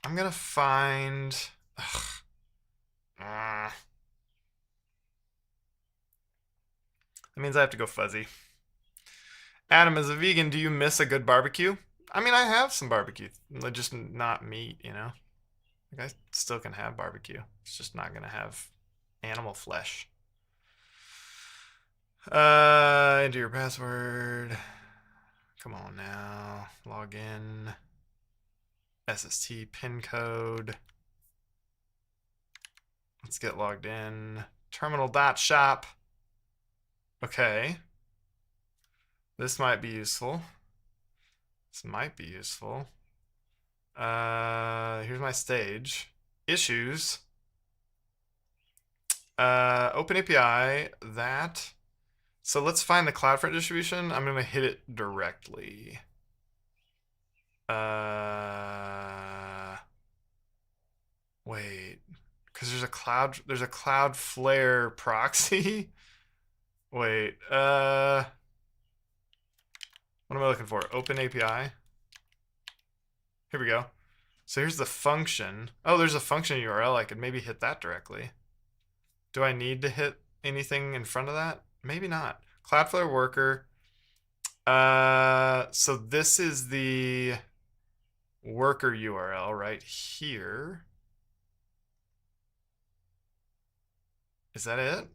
S1: I'm gonna find. That means I have to go fuzzy. Adam, as a vegan, do you miss a good barbecue? I mean, I have some barbecue, just not meat, you know? Like I still can have barbecue. It's just not gonna have animal flesh. Enter your password. Come on now. Log in. SST pin code. Let's get logged in. Terminal.shop. Okay. This might be useful. This might be useful. Here's my stage. Issues. Open API. That. So let's find the CloudFront distribution. I'm gonna hit it directly. Wait, because there's a Cloudflare proxy. Wait, what am I looking for? Open API. Here we go. So here's the function. Oh, there's a function URL. I could maybe hit that directly. Do I need to hit anything in front of that? Maybe not. Cloudflare worker. So this is the worker URL right here. Is that it?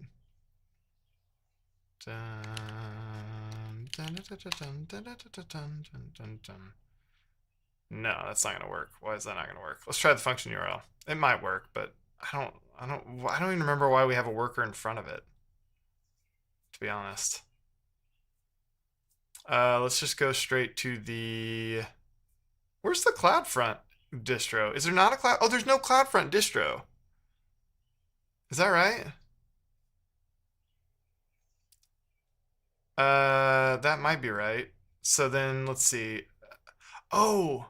S1: No, that's not gonna work. Why is that not gonna work? Let's try the function URL. It might work, but I don't even remember why we have a worker in front of it, to be honest. Let's just go straight to the. Where's the CloudFront distro? Is there not a cloud? Oh, there's no CloudFront distro. Is that right? That might be right. So then let's see. Oh.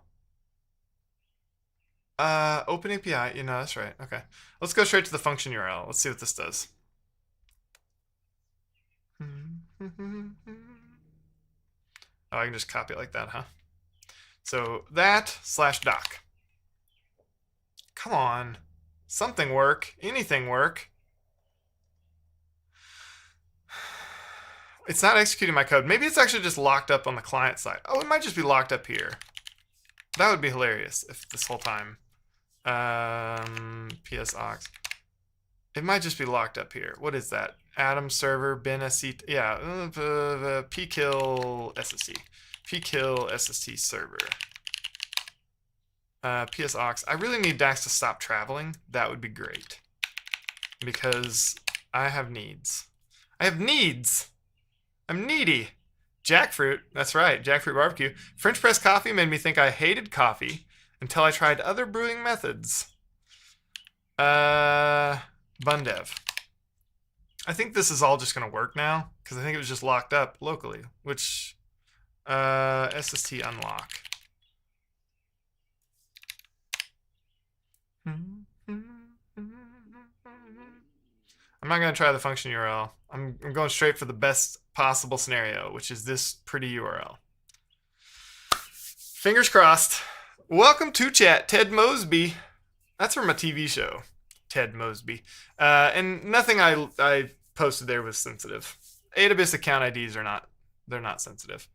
S1: Open API. You know, that's right. Okay. Let's go straight to the function URL. Let's see what this does. Oh, I can just copy it like that, huh? So that /doc. Come on. Something work. Anything work. It's not executing my code. Maybe it's actually just locked up on the client side. Oh, it might just be locked up here. That would be hilarious if this whole time PSaux. It might just be locked up here. What is that? Atom server bin SC. Yeah, pkill SST. Pkill SST server. PSaux. I really need Dax to stop traveling. That would be great. Because I have needs. I have needs! I'm needy. Jackfruit. That's right. Jackfruit barbecue. French press coffee made me think I hated coffee until I tried other brewing methods. Bundev. I think this is all just going to work now because I think it was just locked up locally, which SST unlock. I'm not going to try the function URL. I'm going straight for the best possible scenario, which is this pretty URL. Fingers crossed. Welcome to chat, Ted Mosby. That's from a TV show, Ted Mosby. And nothing I posted there was sensitive. AWS account IDs are not, they're not sensitive.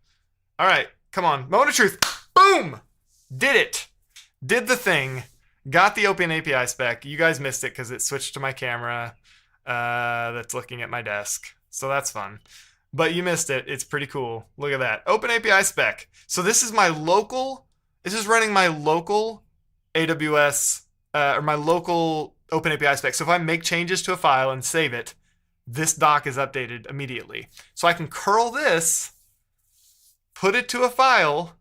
S1: All right, come on. Moment of truth. Boom! Did it. Did the thing. Got the Open API spec. You guys missed it because it switched to my camera that's looking at my desk. So that's fun. But you missed it. It's pretty cool. Look at that. Open API spec. So this is my local, this is running my local AWS, or my local Open API spec. So if I make changes to a file and save it, this doc is updated immediately. So I can curl this, put it to a file,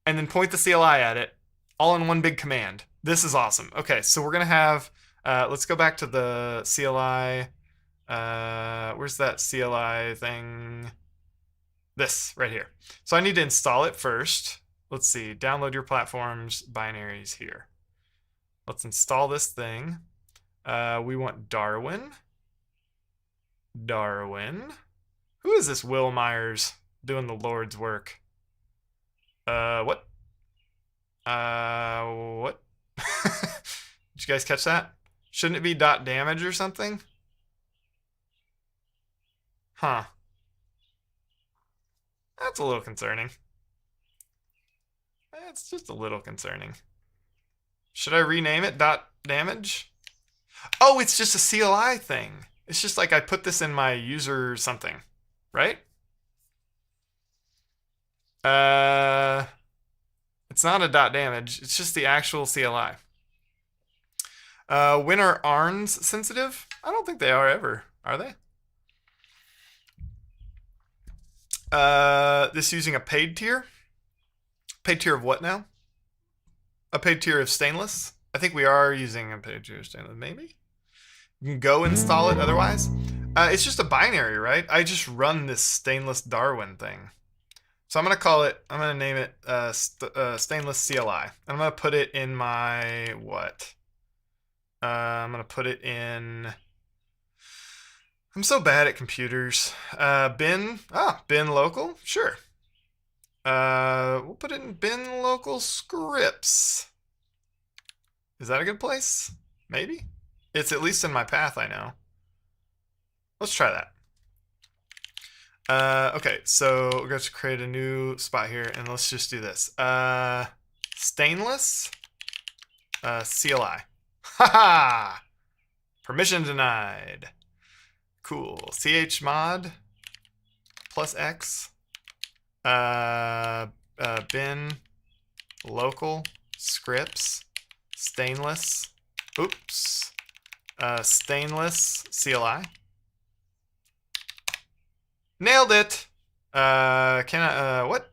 S1: and then point the CLI at it, all in one big command. This is awesome. Okay, so we're going to have, let's go back to the CLI. Where's that CLI thing? This, right here. So I need to install it first. Let's see, download your platform's binaries here. Let's install this thing. We want Darwin. Darwin. Who is this Will Myers doing the Lord's work? What? What? Did you guys catch that? Shouldn't it be .damage or something? Huh. That's a little concerning. It's just a little concerning. Should I rename it .damage? Oh, it's just a CLI thing. It's just like I put this in my user something, right? It's not a .damage. It's just the actual CLI. When are ARNs sensitive? I don't think they are ever. Are they? This using a paid tier? Paid tier of what now? A paid tier of stainless? I think we are using a paid tier of stainless, maybe? You can go install it otherwise. It's just a binary, right? I just run this stainless Darwin thing. So I'm going to call it, I'm going to name it stainless CLI. I'm going to put it in my, what? I'm going to put it in, I'm so bad at computers. Bin local, sure. We'll put it in bin local scripts. Is that a good place? Maybe? It's at least in my path, I know. Let's try that. Okay, so we're going to create a new spot here, and let's just do this. Stainless CLI. Haha! Permission denied. Cool. chmod plus x bin local scripts stainless. Oops. Stainless CLI. Nailed it. What?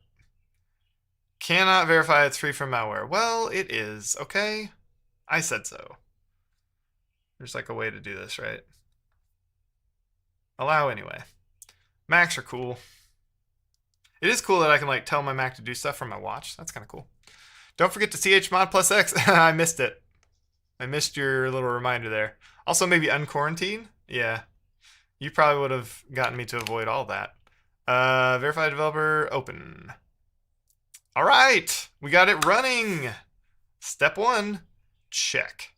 S1: Cannot verify it's free from malware. Well, it is. Okay. I said so. There's like a way to do this, right? Allow anyway. Macs are cool. It is cool that I can like tell my Mac to do stuff from my watch. That's kind of cool. Don't forget to chmod plus x. I missed it. I missed your little reminder there. Also, maybe unquarantine. Yeah. You probably would have gotten me to avoid all that. Verify developer, open. All right. We got it running. Step 1, check.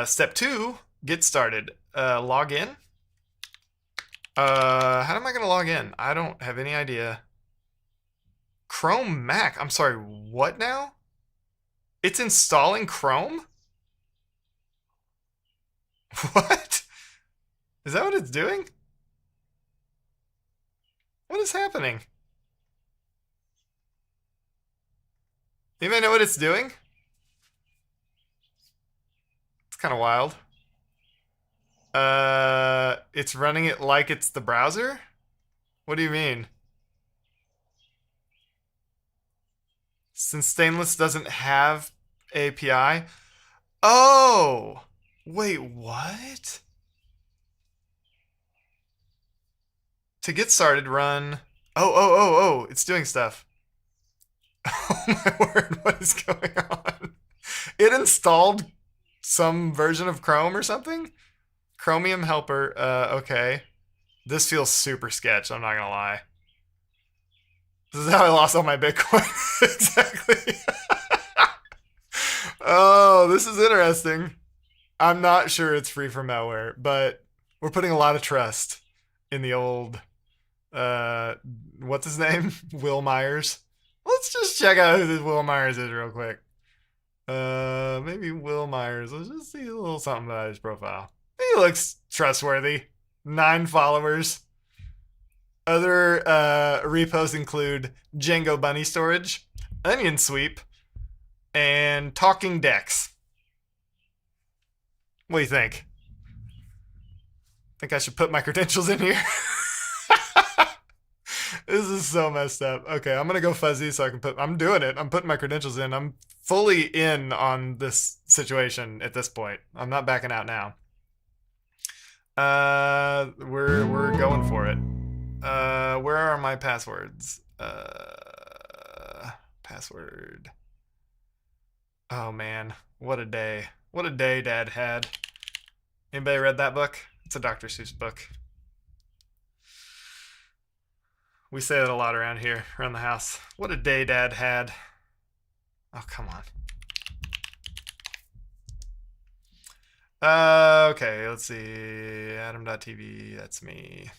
S1: Step 2, get started. Log in. How am I going to log in? I don't have any idea. Chrome Mac. I'm sorry, what now? It's installing Chrome? What? Is that what it's doing? What is happening? Anybody know what it's doing? It's kind of wild. It's running it like it's the browser? What do you mean? Since Stainless doesn't have API? Oh! Wait, what? To get started, run... Oh, it's doing stuff. Oh my word, what is going on? It installed some version of Chrome or something? Chromium helper, okay. This feels super sketch, I'm not gonna lie. This is how I lost all my Bitcoin. Exactly. Oh, this is interesting. I'm not sure it's free from malware, but we're putting a lot of trust in the old, what's his name? Will Myers. Let's just check out who this Will Myers is real quick. Maybe Will Myers. Let's just see a little something about his profile. He looks trustworthy. 9 followers. Other repos include Django Bunny Storage, Onion Sweep, and Talking Decks. What do you think? Think I should put my credentials in here? This is so messed up. Okay, I'm gonna go fuzzy so I can put. I'm doing it. I'm putting my credentials in. I'm fully in on this situation at this point. I'm not backing out now. We're going for it. Where are my passwords? Password. Oh man, what a day. What a day Dad had. Anybody read that book? It's a Dr. Seuss book. We say that a lot around here, around the house. What a day Dad had. Oh, come on. Okay, let's see. Adam.tv, that's me.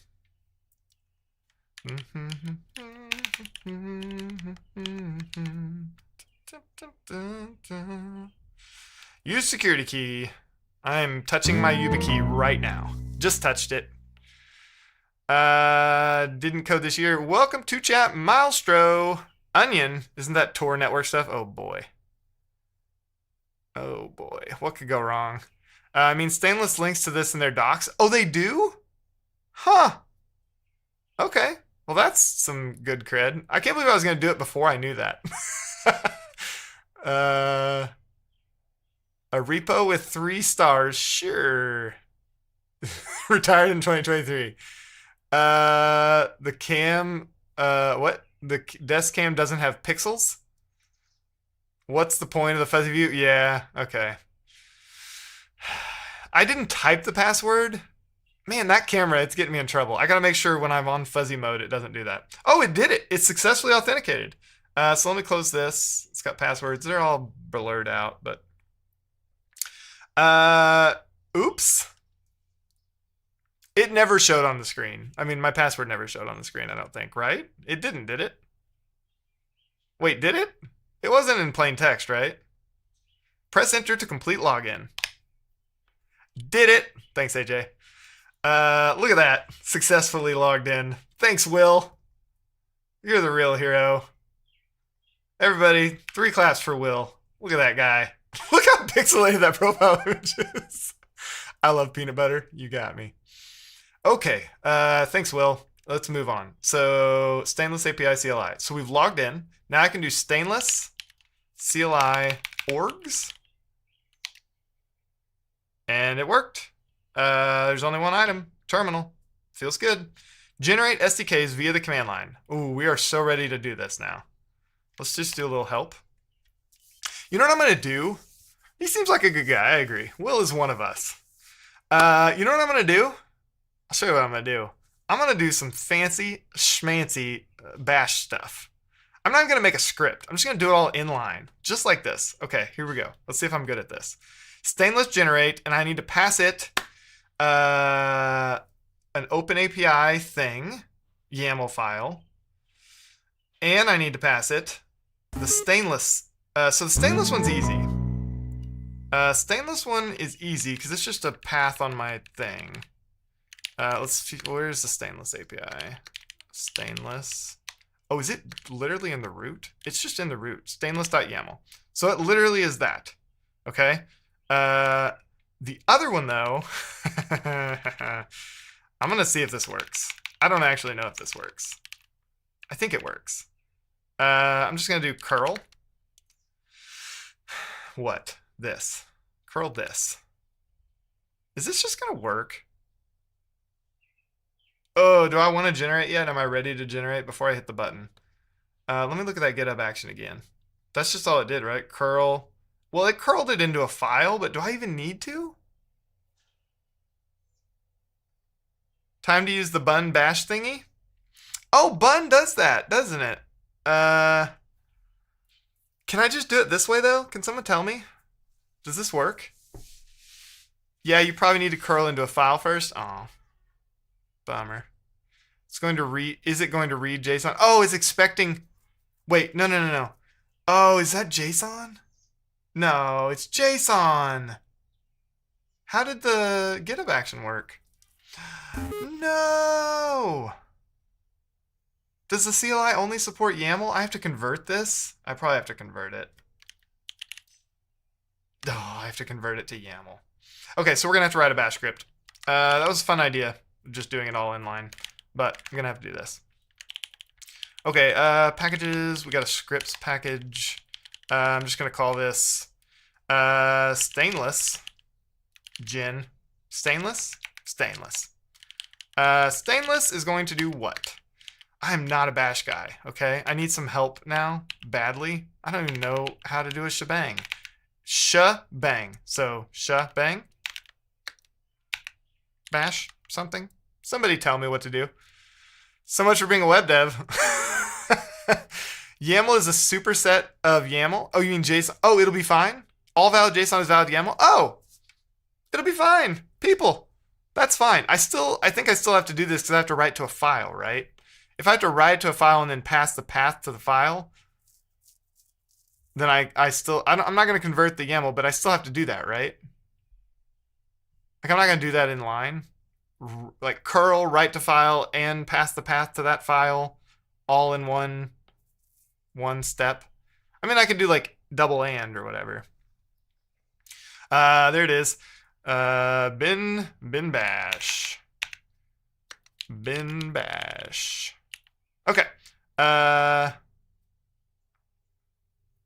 S1: Use security key. I'm touching my YubiKey right now. Just touched it. Didn't code this year. Welcome to chat, Milestro. Onion. Isn't that Tor network stuff? Oh boy. Oh boy. What could go wrong? I mean, Stainless links to this in their docs. Oh, they do? Huh. Okay. Well, that's some good cred. I can't believe I was going to do it before I knew that. A repo with 3 stars. Sure. Retired in 2023. The cam, what? The desk cam doesn't have pixels? What's the point of the fuzzy view? Yeah, okay. I didn't type the password. Man, that camera, it's getting me in trouble. I gotta make sure when I'm on fuzzy mode, it doesn't do that. Oh, it did it. It's successfully authenticated. So let me close this. It's got passwords. They're all blurred out, but... Oops. It never showed on the screen. I mean, my password never showed on the screen, I don't think, right? It didn't, did it? Wait, did it? It wasn't in plain text, right? Press enter to complete login. Did it. Thanks, AJ. Look at that. Successfully logged in. Thanks, Will. You're the real hero. Everybody, 3 claps for Will. Look at that guy. Look how pixelated that profile image is. I love peanut butter. You got me. Okay. Thanks, Will. Let's move on. So, Stainless API CLI. So we've logged in. Now I can do Stainless CLI orgs. And it worked. There's only one item. Terminal. Feels good. Generate SDKs via the command line. Ooh, we are so ready to do this now. Let's just do a little help. You know what I'm going to do? He seems like a good guy. I agree. Will is one of us. You know what I'm going to do? I'll show you what I'm going to do. I'm going to do some fancy, schmancy bash stuff. I'm not even going to make a script. I'm just going to do it all inline. Just like this. Okay, here we go. Let's see if I'm good at this. Stainless generate, and I need to pass it an open API thing, YAML file, and I need to pass it the Stainless So the stainless one's easy. Stainless one is easy because it's just a path on my thing. Let's see, where's the stainless API? Stainless. Oh, is it literally in the root? It's just in the root. Stainless.yaml. So it literally is that. Okay. The other one though, I'm gonna see if this works. I don't actually know if this works. I think it works. I'm just gonna do curl. What? This. Curl this. Is this just gonna work? Oh, do I want to generate yet? Am I ready to generate before I hit the button? Let me look at that GitHub action again. That's just all it did, right? Curl. Well, it curled it into a file, but do I even need to? Time to use the bun bash thingy? Oh, bun does that, doesn't it? Can I just do it this way, though? Can someone tell me? Does this work? Yeah, you probably need to curl into a file first. Oh, bummer. It's going to read. Is it going to read JSON? Oh, it's expecting. Wait, no. Oh, is that JSON? No, it's JSON. How did the GitHub action work? No. Does the CLI only support YAML? I have to convert this? I probably have to convert it. Oh, I have to convert it to YAML. Okay, so we're going to have to write a bash script. That was a fun idea, just doing it all inline. But I'm going to have to do this. Okay, packages. We got a scripts package. I'm just going to call this stainless. Gin. Stainless? Stainless. Stainless is going to do what? I'm not a bash guy, okay? I need some help now, badly. I don't even know how to do a shebang. Shebang. So, shebang. Bash something. Somebody tell me what to do. So much for being a web dev. YAML is a superset of YAML. Oh, you mean JSON? Oh, it'll be fine? All valid JSON is valid YAML? Oh, it'll be fine. People, that's fine. I think I still have to do this because I have to write to a file, right? If I have to write to a file and then pass the path to the file, then I'm not going to convert the YAML, but I still have to do that, right? Like, I'm not going to do that in line. Like, curl, write to file, and pass the path to that file all in one step. I mean, I could do, like, double and or whatever. There it is. Bin bash. Bin bash. Okay.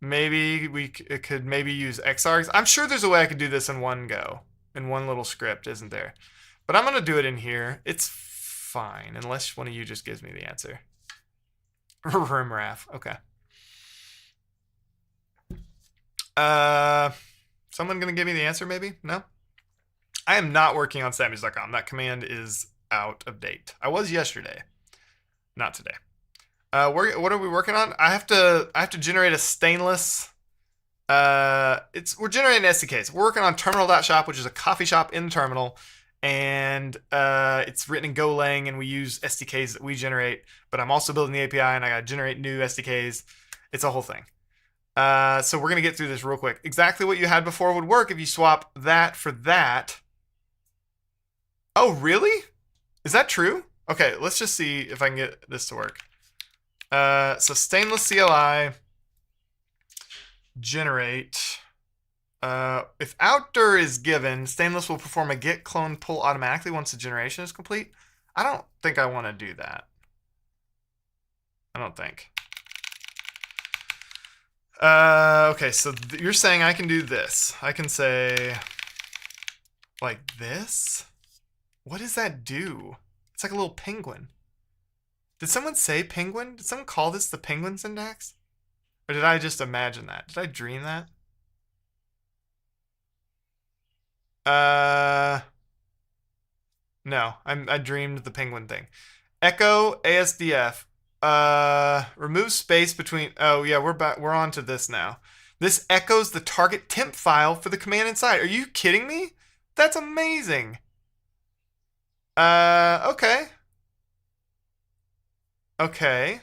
S1: Maybe we could use xargs. I'm sure there's a way I could do this in one go, in one little script, isn't there? But I'm gonna do it in here. It's fine, unless one of you just gives me the answer. Rimraf. Okay. Someone gonna give me the answer? Maybe? No. I am not working on sammys.com. That command is out of date. I was yesterday, not today. What are we working on? I have to generate a stainless. We're generating SDKs. We're working on terminal.shop, which is a coffee shop in the terminal, and it's written in Golang, and we use SDKs that we generate. But I'm also building the API, and I got to generate new SDKs. It's a whole thing. So we're gonna get through this real quick. Exactly what you had before would work if you swap that for that. Oh, really? Is that true? Okay, let's just see if I can get this to work. So stainless CLI generate. If outdoor is given, stainless will perform a git clone pull automatically once the generation is complete. I don't think I want to do that. I don't think. Okay, so you're saying I can do this. I can say like this. What does that do? It's like a little penguin. Did someone say penguin? Did someone call this the penguin syntax? Or did I just imagine that? Did I dream that? No, I dreamed the penguin thing. Echo ASDF. Remove space between. Oh yeah, we're on to this now. This echoes the target temp file for the command inside. Are you kidding me? That's amazing. Okay. Okay.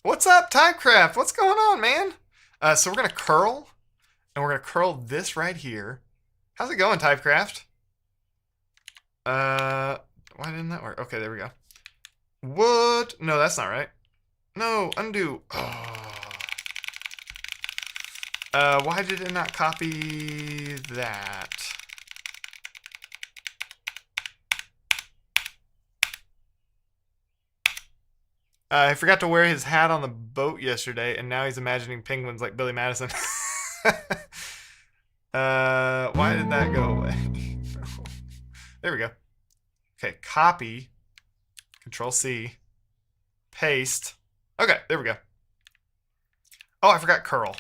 S1: What's up, Typecraft? What's going on, man? So we're going to curl, and we're going to curl this right here. How's it going, Typecraft? Why didn't that work? Okay, there we go. What? No, that's not right. No, undo. Oh. Why did it not copy that? I forgot to wear his hat on the boat yesterday, and now he's imagining penguins like Billy Madison. Why did that go away? There we go. Okay, copy. Control C. Paste. Okay, there we go. Oh, I forgot curl.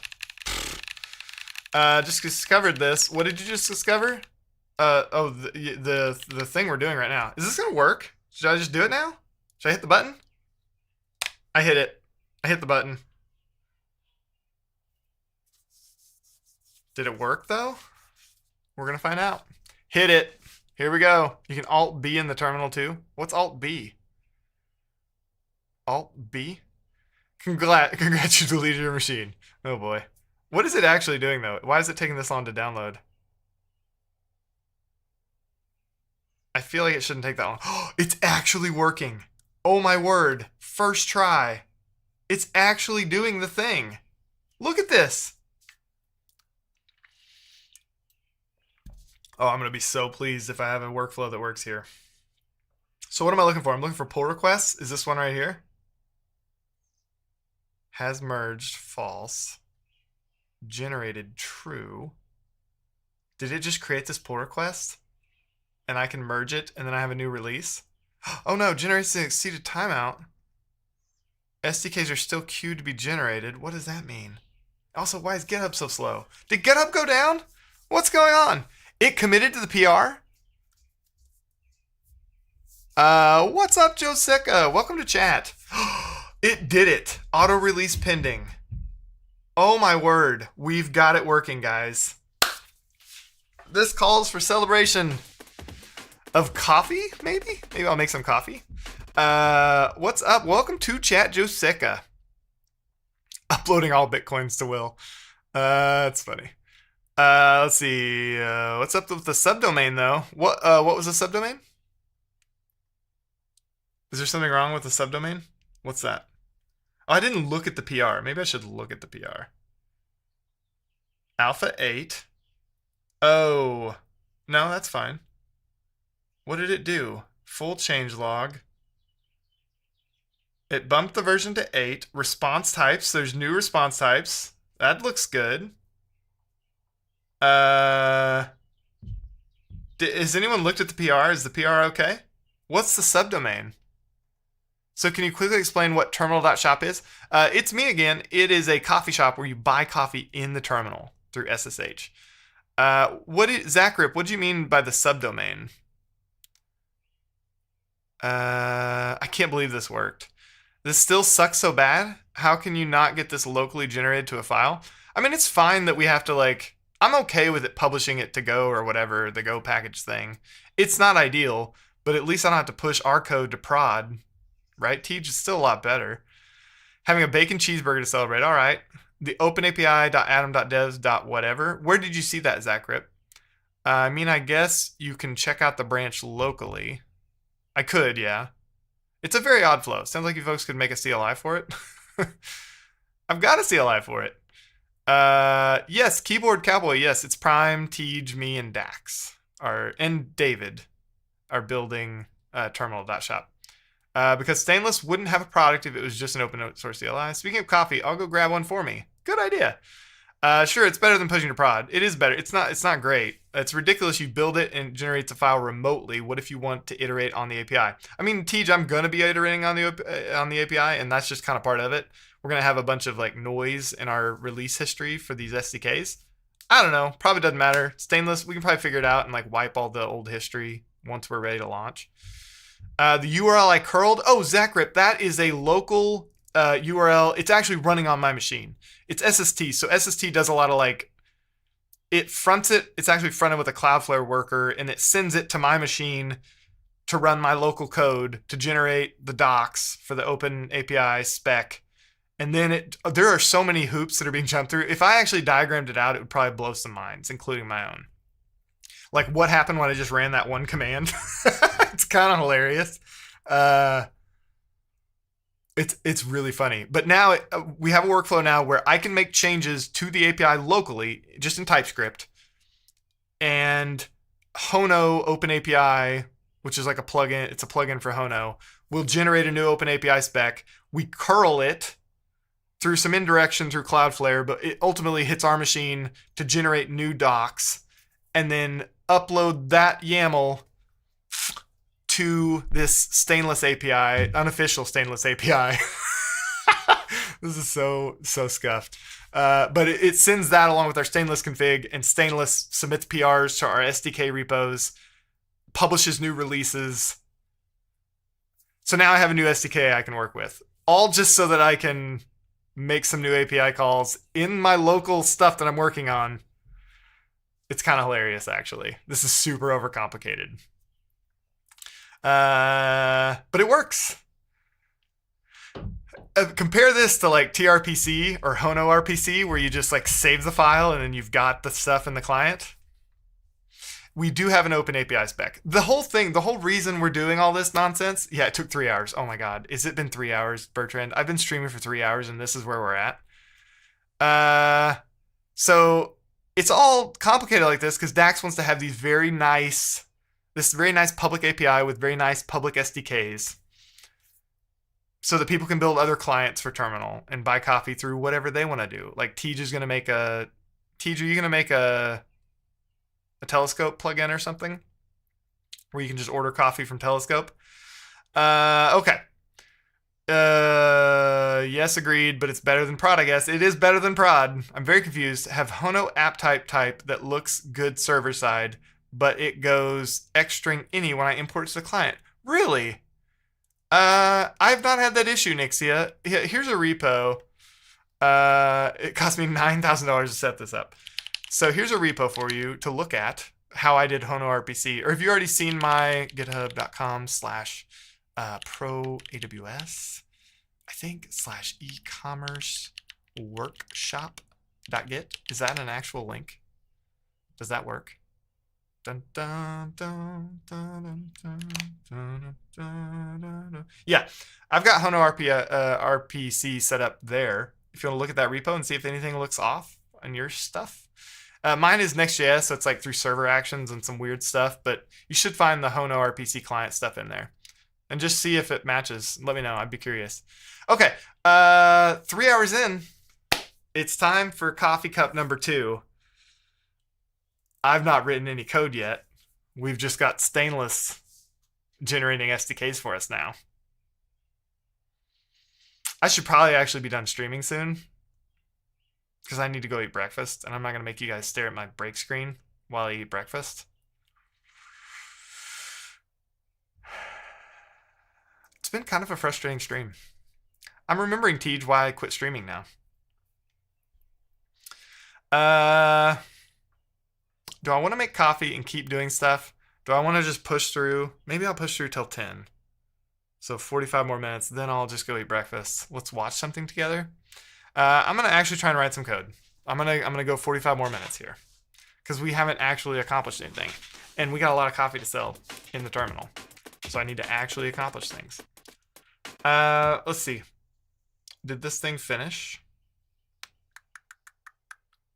S1: Just discovered this. What did you just discover? The thing we're doing right now. Is this gonna work? Should I just do it now? Should I hit the button? I hit it. I hit the button. Did it work though? We're gonna find out. Hit it. Here we go. You can Alt B in the terminal too. What's Alt B? Alt B? Congrats, you deleted your machine. Oh boy. What is it actually doing though? Why is it taking this long to download? I feel like it shouldn't take that long. It's actually working. Oh my word. First try. It's actually doing the thing. Look at this. Oh, I'm going to be so pleased if I have a workflow that works here. So what am I looking for? I'm looking for pull requests. Is this one right here? Has merged, false. Generated, true. Did it just create this pull request? And I can merge it, and then I have a new release? Oh no, generates the exceeded timeout. SDKs are still queued to be generated. What does that mean? Also, why is GitHub so slow? Did GitHub go down? What's going on? It committed to the PR? What's up, Joe Sicca? Welcome to chat. It did it. Auto release pending. Oh my word. We've got it working, guys. This calls for celebration of coffee, maybe? Maybe I'll make some coffee. What's up? Welcome to chat, Joe Sicca. Uploading all Bitcoins to Will. That's funny. Let's see. What's up with the subdomain though? What was the subdomain? Is there something wrong with the subdomain? What's that? Oh, I didn't look at the PR. Maybe I should look at the PR. Alpha 8. Oh. No, that's fine. What did it do? Full change log. It bumped the version to 8. Response types. There's new response types. That looks good. Has anyone looked at the PR? Is the PR okay? What's the subdomain? So can you quickly explain what terminal.shop is? It's me again. It is a coffee shop where you buy coffee in the terminal through SSH. Zachrip, what do you mean by the subdomain? I can't believe this worked. This still sucks so bad. How can you not get this locally generated to a file? I mean, it's fine that we have to I'm okay with it publishing it to Go or whatever, the Go package thing. It's not ideal, but at least I don't have to push our code to prod. Right, Tej? It's still a lot better. Having a bacon cheeseburger to celebrate. All right. The openapi.atom.devs.whatever. Where did you see that, Zachrip? I mean, I guess you can check out the branch locally. I could, yeah. It's a very odd flow. Sounds like you folks could make a CLI for it. I've got a CLI for it. Yes, Keyboard Cowboy. Yes, it's Prime, Tej, me, and Dax. And David are building terminal.shop. Because Stainless wouldn't have a product if it was just an open source CLI. Speaking of coffee, I'll go grab one for me. Good idea. Sure, it's better than pushing to prod. It is better. It's not great. It's ridiculous you build it and it generates a file remotely. What if you want to iterate on the API? I mean, Tej, I'm going to be iterating on the API, and that's just kind of part of it. We're going to have a bunch of noise in our release history for these SDKs. I don't know. Probably doesn't matter. Stainless, we can probably figure it out and wipe all the old history once we're ready to launch. The URL I curled. Oh, Zachrip, that is a local URL. It's actually running on my machine. It's SST. So SST does a lot of it fronts it. It's actually fronted with a Cloudflare worker, and it sends it to my machine to run my local code to generate the docs for the Open API spec And then there are so many hoops that are being jumped through. If I actually diagrammed it out, it would probably blow some minds, including my own. Like what happened when I just ran that one command. It's kind of hilarious. Uh, it's really funny. But now we have a workflow now where I can make changes to the API locally, just in TypeScript, and Hono OpenAPI, which is like a plugin. It's a plugin for Hono. Will generate a new OpenAPI spec. We curl it through some indirection through Cloudflare, but it ultimately hits our machine to generate new docs, and then upload that YAML to this Stainless API, unofficial Stainless API. This is so scuffed. But it sends that along with our Stainless config, and Stainless submits PRs to our SDK repos, publishes new releases. So now I have a new SDK I can work with, all just so that I can make some new API calls in my local stuff that I'm working on. It's kind of hilarious, actually. This is super overcomplicated. But it works. Compare this to like TRPC or Hono RPC, where you just like save the file and then you've got the stuff in the client. We do have an open API spec. The whole reason we're doing all this nonsense, yeah, it took 3 hours. Oh my God. Has it been 3 hours, Bertrand? I've been streaming for 3 hours and this is where we're at. So it's all complicated like this because Dax wants to have this very nice public API with very nice public SDKs so that people can build other clients for Terminal and buy coffee through whatever they want to do. Like Tej is going to make are you going to make a Telescope plugin or something where you can just order coffee from Telescope? Okay. Yes, agreed, but it's better than prod, I guess. It is better than prod. I'm very confused. Have Hono app type that looks good server side, but it goes X string any when I import to the client. Really? I've not had that issue, Nixia. Here's a repo. It cost me $9,000 to set this up. So here's a repo for you to look at how I did Hono RPC. Or have you already seen my github.com/pro AWS, I think, /e-commerce workshop.git. Is that an actual link? Does that work? Dun, dun, dun, dun, dun, dun, dun, dun, dun. Yeah, I've got Hono RPC set up there. If you want to look at that repo and see if anything looks off on your stuff. Mine is Next.js, so it's like through server actions and some weird stuff, but you should find the Hono RPC client stuff in there. And just see if it matches. Let me know. I'd be curious. Okay, 3 hours in, it's time for coffee cup number 2. I've not written any code yet. We've just got Stainless generating SDKs for us now. I should probably actually be done streaming soon because I need to go eat breakfast, and I'm not going to make you guys stare at my break screen while I eat breakfast. It's been kind of a frustrating stream. I'm remembering, Tej, why I quit streaming now. Do I want to make coffee and keep doing stuff? Do I want to just push through? Maybe I'll push through till 10. So 45 more minutes, then I'll just go eat breakfast. Let's watch something together. I'm going to actually try and write some code. I'm gonna go 45 more minutes here because we haven't actually accomplished anything. And we got a lot of coffee to sell in the terminal. So I need to actually accomplish things. Let's see. Did this thing finish?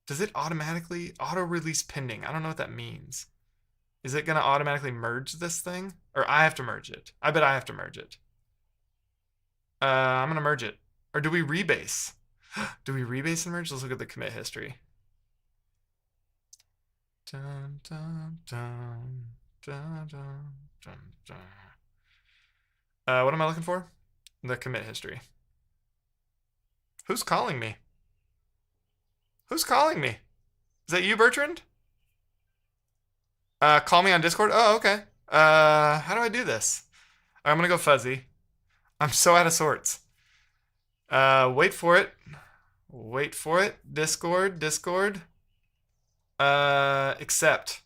S1: Does it automatically auto-release pending? I don't know what that means. Is it going to automatically merge this thing? Or I have to merge it? I bet I have to merge it. I'm going to merge it. Or do we rebase? Do we rebase and merge? Let's look at the commit history. Dun, dun, dun, dun, dun, dun, dun. What am I looking for? The commit history. Who's calling me? Who's calling me? Is that you, Bertrand? Call me on Discord? Oh, okay. How do I do this? I'm gonna go fuzzy. I'm so out of sorts. Wait for it. Wait for it. Discord. Accept.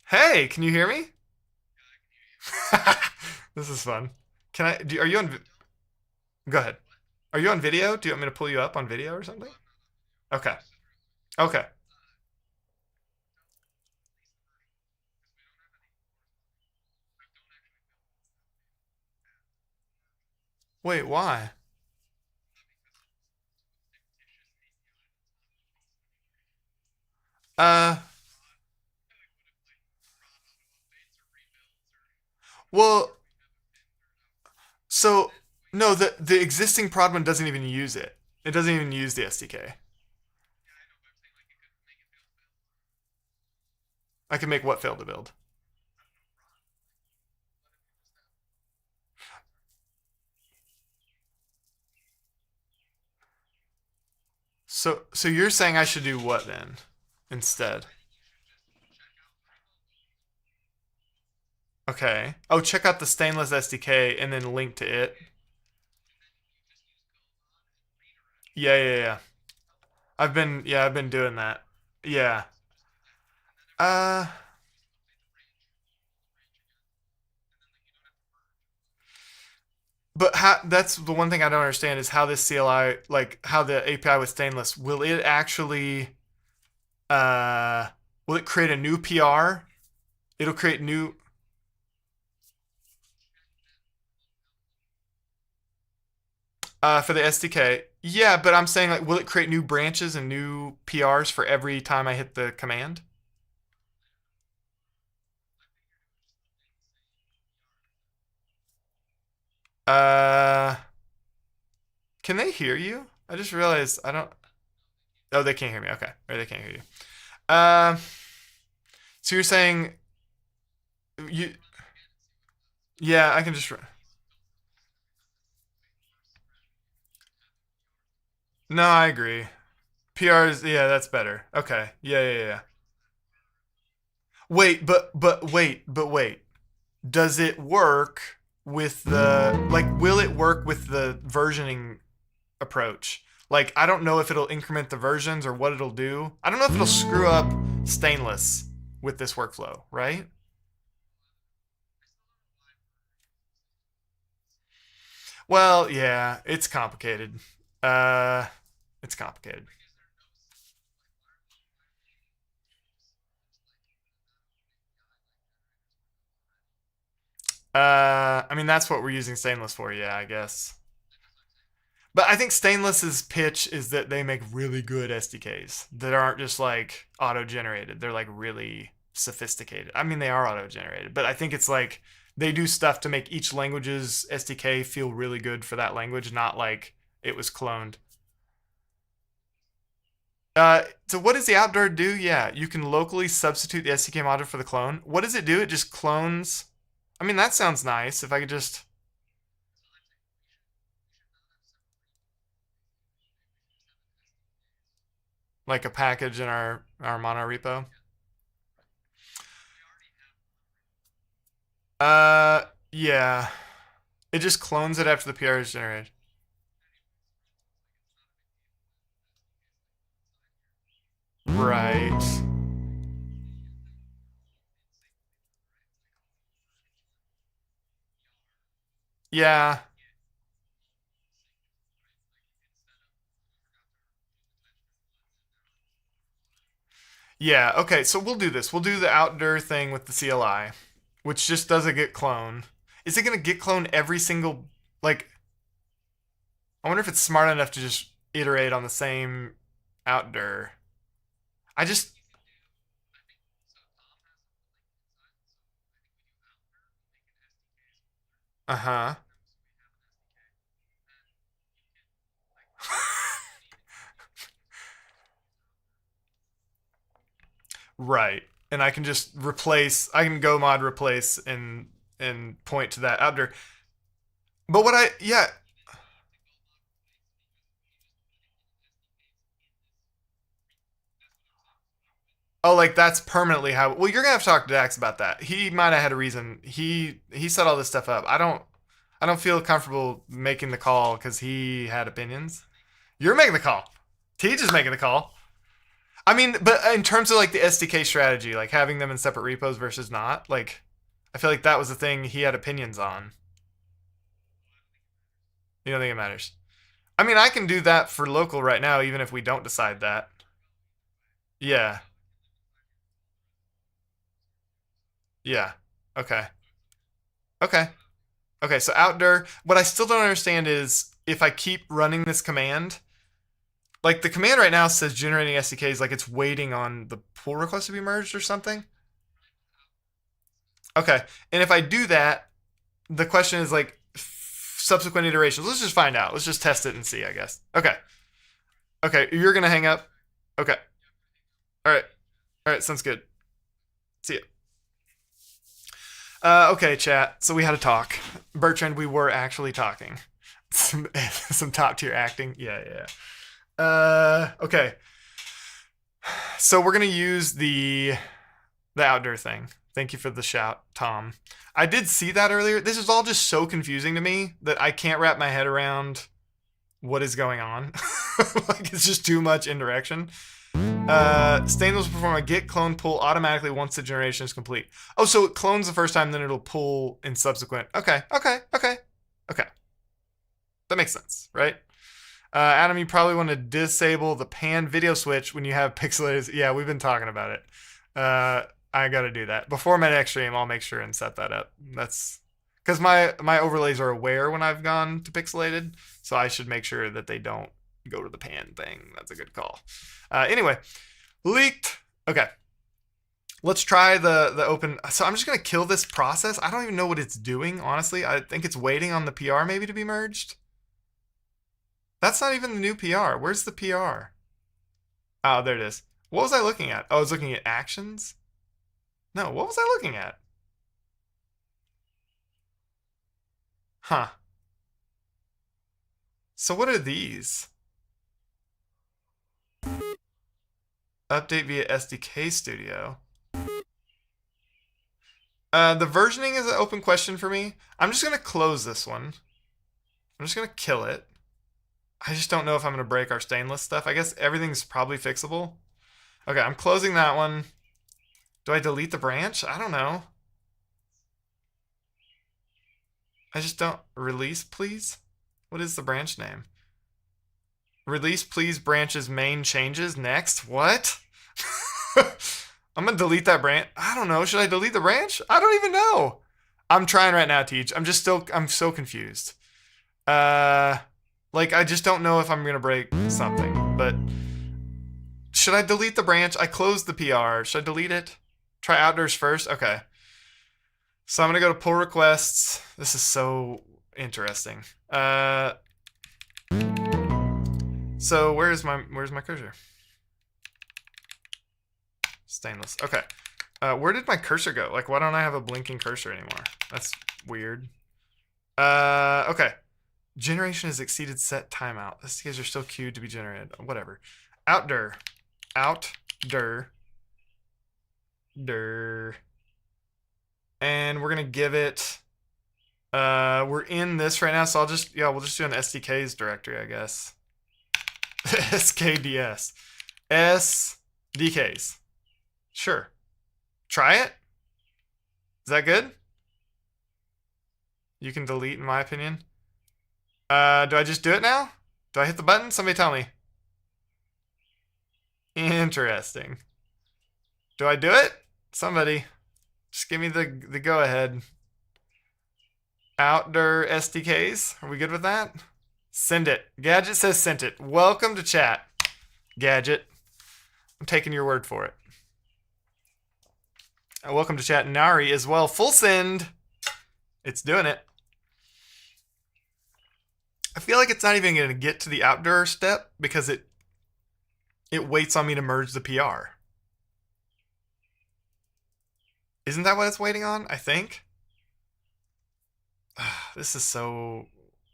S1: Hey, can you hear me? This is fun. Are you on? Go ahead. Are you on video? Do you want me to pull you up on video or something? Okay. Okay. Wait, why? Uh, well, so no, the existing prod one doesn't even use it. It doesn't even use the SDK. I can make what fail to build. So you're saying I should do what then instead? Okay. Oh, check out the stainless SDK and then link to it. Yeah, yeah, yeah. I've been doing that. Yeah. Uh but how that's the one thing I don't understand is how this CLI like how the API with stainless will it actually uh will it create a new PR? It'll create new for the SDK. Yeah, but I'm saying like will it create new branches and new PRs for every time I hit the command? Uh can they hear you? I just realized I don't. Oh, they can't hear me. Okay, or they can't hear you. Um, so you're saying you? Yeah, I can just. No, I agree. PRs. Yeah, that's better. Okay. Yeah, yeah, yeah. Wait, but wait. Does it work with the like? Will it work with the versioning approach? Like, I don't know if it'll increment the versions or what it'll do. I don't know if it'll screw up stainless with this workflow, right? Well, yeah, it's complicated. Uh, it's complicated. I mean that's what we're using stainless for, yeah, I guess. But I think stainless's pitch is that they make really good SDKs that aren't just like auto-generated. They're like really sophisticated. I mean they are auto-generated, but I think it's like they do stuff to make each language's SDK feel really good for that language, not like it was cloned. So what does the outdoor do? Yeah, you can locally substitute the SDK module for the clone. What does it do? It just clones. I mean, that sounds nice. If I could just like a package in our mono repo. Uh, yeah. It just clones it after the PR is generated. Right. Yeah. Yeah. Okay. So we'll do this. We'll do the outdoor thing with the CLI, which just does a git clone. Is it gonna git clone every single like? I wonder if it's smart enough to just iterate on the same outdoor. I just. Uh huh. Right. And I can just replace. I can go mod replace and point to that outdoor. But what I yeah. Oh, like that's permanently how. Well, you're gonna have to talk to Dax about that. He might have had a reason. He set all this stuff up. I don't feel comfortable making the call because he had opinions. You're making the call. Teach is making the call. I mean, but in terms of like the SDK strategy, like having them in separate repos versus not, like I feel like that was the thing he had opinions on. You don't think it matters? I mean, I can do that for local right now, even if we don't decide that. Yeah. Yeah. Okay. Okay. Okay, so outdoor. What I still don't understand is if I keep running this command, like the command right now says generating SDKs, like it's waiting on the pull request to be merged or something. Okay, and if I do that, the question is like subsequent iterations. Let's just find out. Let's just test it and see, I guess. Okay. Okay, you're gonna hang up. Okay. All right. All right. Sounds good. See ya. Okay, chat. So we had a talk. Bertrand, we were actually talking. Some top tier acting. Yeah, yeah. Okay. So we're gonna use the outdoor thing. Thank you for the shout, Tom. I did see that earlier. This is all just so confusing to me that I can't wrap my head around what is going on. Like it's just too much indirection. Stainless will perform a get clone pull automatically once the generation is complete. Oh, so it clones the first time, then it'll pull in subsequent. Okay. That makes sense, right? Adam, you probably want to disable the pan video switch when you have pixelated. Yeah, we've been talking about it. I got to do that before my next stream. I'll make sure and set that up. That's because my overlays are aware when I've gone to pixelated, so I should make sure that they don't go to the pan thing. That's a good call. Anyway, leaked. Okay, let's try the open. So I'm just gonna kill this process. I don't even know what it's doing. Honestly, I think it's waiting on the PR maybe to be merged. That's not even the new PR. Where's the PR? Oh, there it is. What was I looking at? Oh, I was looking at actions. No, what was I looking at? Huh. So what are these? Update via SDK Studio. The versioning is an open question for me. I'm just going to close this one. I'm just going to kill it. I just don't know if I'm going to break our stainless stuff. I guess everything's probably fixable. Okay, I'm closing that one. Do I delete the branch? I don't know. I just don't. Release, please? What is the branch name? Release, please, branches main changes. Next. What? I'm going to delete that branch. I don't know. Should I delete the branch? I don't even know. I'm trying right now, Teach. I'm so confused. Like, I just don't know if I'm going to break something. But should I delete the branch? I closed the PR. Should I delete it? Try outdoors first? Okay. So I'm going to go to pull requests. This is so interesting. So where's my cursor? Stainless. Okay. Where did my cursor go? Like, why don't I have a blinking cursor anymore? That's weird. Okay. Generation has exceeded set timeout. These guys are still queued to be generated. Whatever. Outdoor. Dir. And we're gonna give it. We're in this right now, so we'll just do an SDKs directory, I guess. SKDS. SDKs. Sure. Try it. Is that good? You can delete, in my opinion. Do I just do it now? Do I hit the button? Somebody tell me. Interesting. Do I do it? Somebody. Just give me the go ahead. Outdoor SDKs. Are we good with that? Send it. Gadget says sent it. Welcome to chat, Gadget. I'm taking your word for it. Welcome to chat, Nari, as well. Full send. It's doing it. I feel like it's not even going to get to the outdoor step because it waits on me to merge the PR. Isn't that what it's waiting on? I think. This is so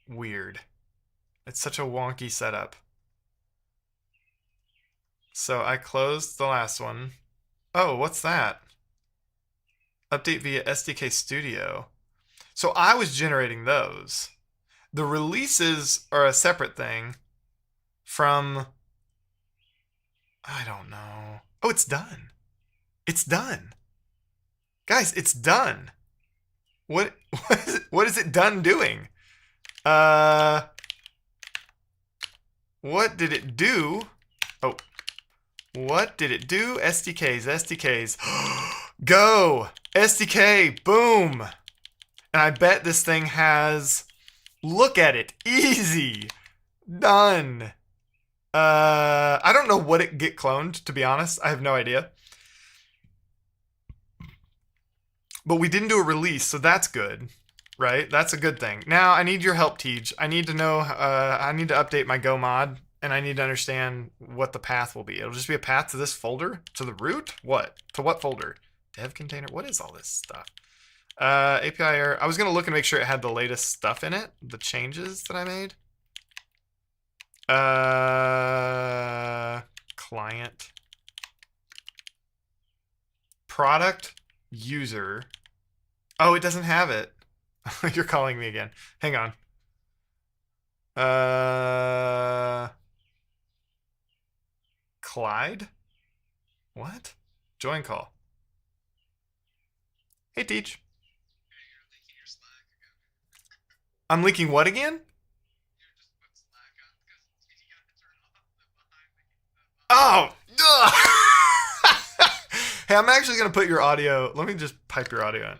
S1: weird. It's such a wonky setup. So I closed the last one. Oh, what's that? Update via SDK Studio. So I was generating those. The releases are a separate thing from... I don't know. Oh, it's done. It's done. Guys, it's done. What is it done doing? What did it do? Oh, what did it do? SDKs, SDKs. Go! SDK, boom! And I bet this thing has... Look at it. Easy. Done. I don't know what it get cloned, to be honest. I have no idea. But we didn't do a release, so that's good. Right? That's a good thing. Now, I need your help, Tej. I need to know... I need to update my Go mod, and I need to understand what the path will be. It'll just be a path to this folder? To the root? What? To what folder? Dev container? What is all this stuff? API error. I was going to look and make sure it had the latest stuff in it. The changes that I made. Client. Product. User. Oh, it doesn't have it. You're calling me again. Hang on. Clyde? What? Join call. Hey, Teach. I'm leaking what again? Oh! Hey, I'm actually going to put your audio... Let me just pipe your audio in.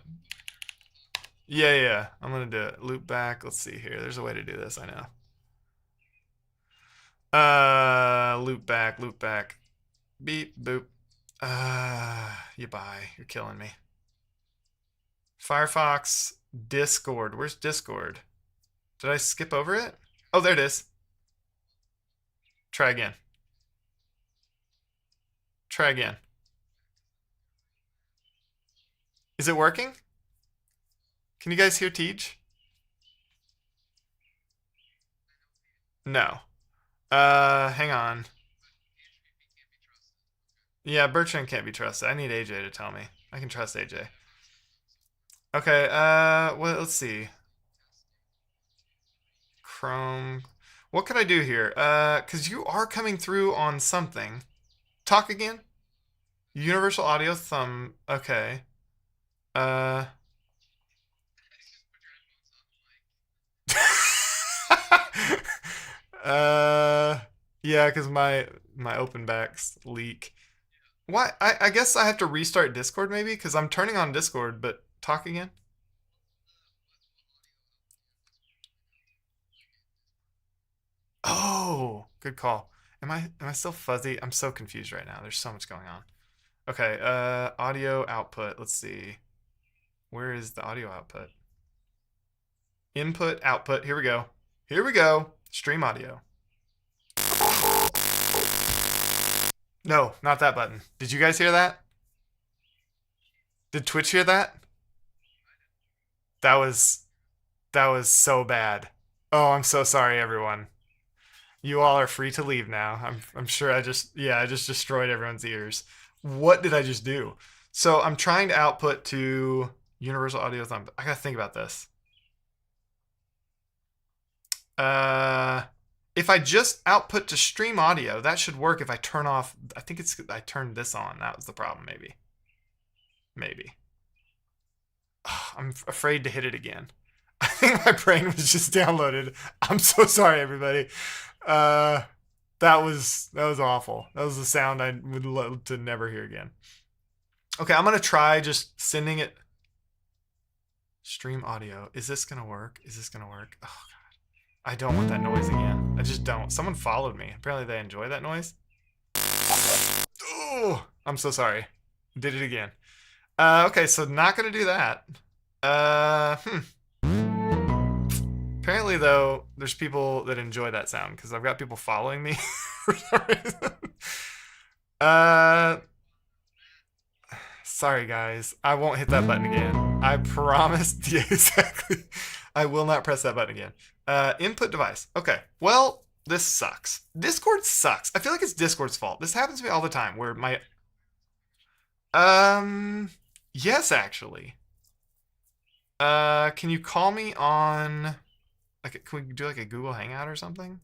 S1: Yeah. I'm going to do it. Loop back. Let's see here. There's a way to do this, I know. Loop back. Beep, boop. You bye. You're killing me. Firefox, Discord. Where's Discord? Did I skip over it? Oh, there it is. Try again. Is it working? Can you guys hear Tej? No. Hang on. Yeah, Bertrand can't be trusted. I need AJ to tell me. I can trust AJ. Okay, well, let's see. Chrome. What could I do here? Because you are coming through on something. Talk again? Universal audio thumb. Okay. Yeah, because my open backs leak. Why? I guess I have to restart Discord maybe because I'm turning on Discord, but talk again. Oh, good call. Am I still fuzzy? I'm so confused right now. There's so much going on. Okay, audio output. Let's see. Where is the audio output? Input, output. Here we go. Stream audio. No, not that button. Did you guys hear that? Did Twitch hear that? That was so bad. Oh, I'm so sorry, everyone. You all are free to leave now. I'm sure I just destroyed everyone's ears. What did I just do? So I'm trying to output to Universal Audio Thumb. I gotta think about this. If I just output to stream audio, that should work if I turn off. I think I turned this on. That was the problem, maybe. I'm afraid to hit it again. I think my brain was just downloaded. I'm so sorry, everybody. That was awful. That was a sound I would love to never hear again. Okay, I'm gonna try just sending it. Stream audio. Is this gonna work? Oh god. I don't want that noise again. I just don't. Someone followed me. Apparently they enjoy that noise. Oh, I'm so sorry. Did it again. Okay, so not gonna do that. Apparently, though, there's people that enjoy that sound because I've got people following me for some reason. Sorry, guys. I won't hit that button again. I promise. Yeah, exactly. I will not press that button again. Input device. Okay. Well, this sucks. Discord sucks. I feel like it's Discord's fault. This happens to me all the time where my... Yes, actually. Can you call me on... Like, can we do like a Google Hangout or something?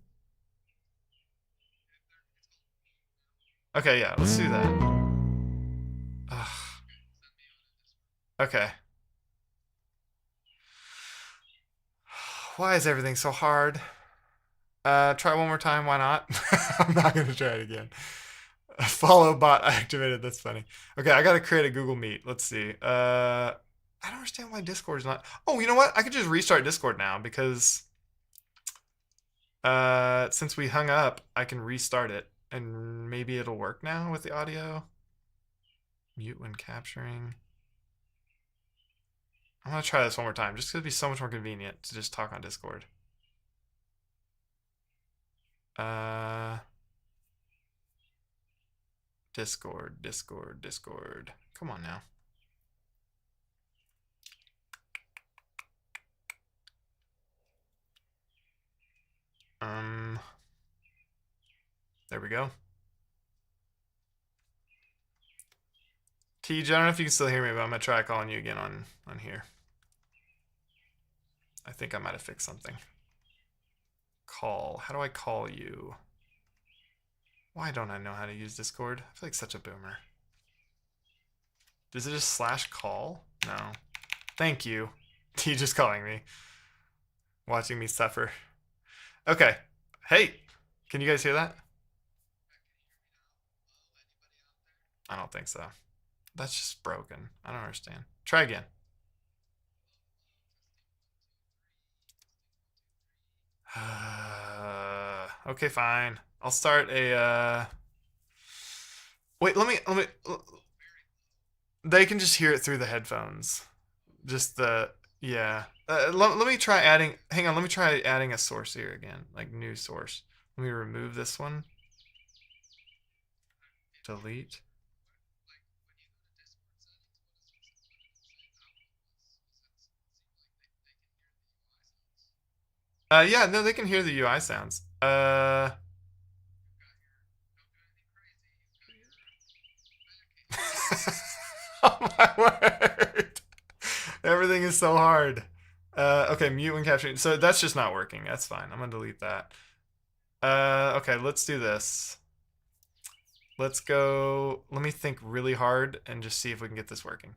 S1: Okay, yeah, let's do that. Ugh. Okay. Why is everything so hard? Try one more time. Why not? I'm not gonna try it again. Follow bot activated. That's funny. Okay, I gotta create a Google Meet. Let's see. I don't understand why Discord's not. Oh, you know what? I could just restart Discord now because since we hung up, I can restart it and maybe it'll work now with the audio. Mute when capturing. I'm gonna try this one more time just because it'd be so much more convenient to just talk on Discord. Discord. Come on now. There we go. TJ, I don't know if you can still hear me, but I'm gonna try calling you again on here. I think I might have fixed something. Call. How do I call you? Why don't I know how to use Discord? I feel like such a boomer. Does it just /call? No. Thank you. T just calling me. Watching me suffer. Okay. Hey, can you guys hear that? I don't think so. That's just broken. I don't understand. Try again. Okay, fine. I'll start a wait, let me they can just hear it through the headphones. Just the yeah. Let me try adding hang on, let me try adding a source here again, like new source. Let me remove this one. Delete. Yeah, no, they can hear the UI sounds. Oh my word. Everything is so hard. Okay, mute when capturing. So that's just not working. That's fine. I'm gonna delete that. Okay, let's do this. Let's go. Let me think really hard and just see if we can get this working.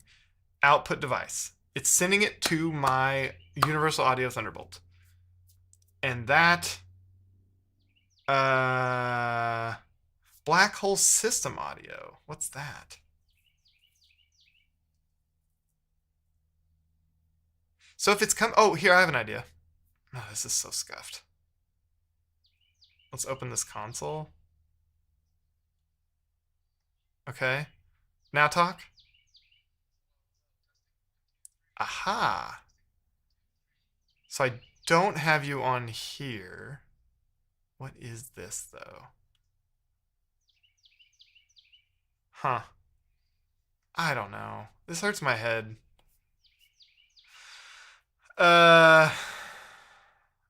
S1: Output device. It's sending it to my Universal Audio Thunderbolt. And that black hole system audio. What's that? So if it's oh, here I have an idea. Oh, this is so scuffed. Let's open this console. Okay. Now talk. Aha. So I don't have you on here. What is this though? Huh. I don't know. This hurts my head.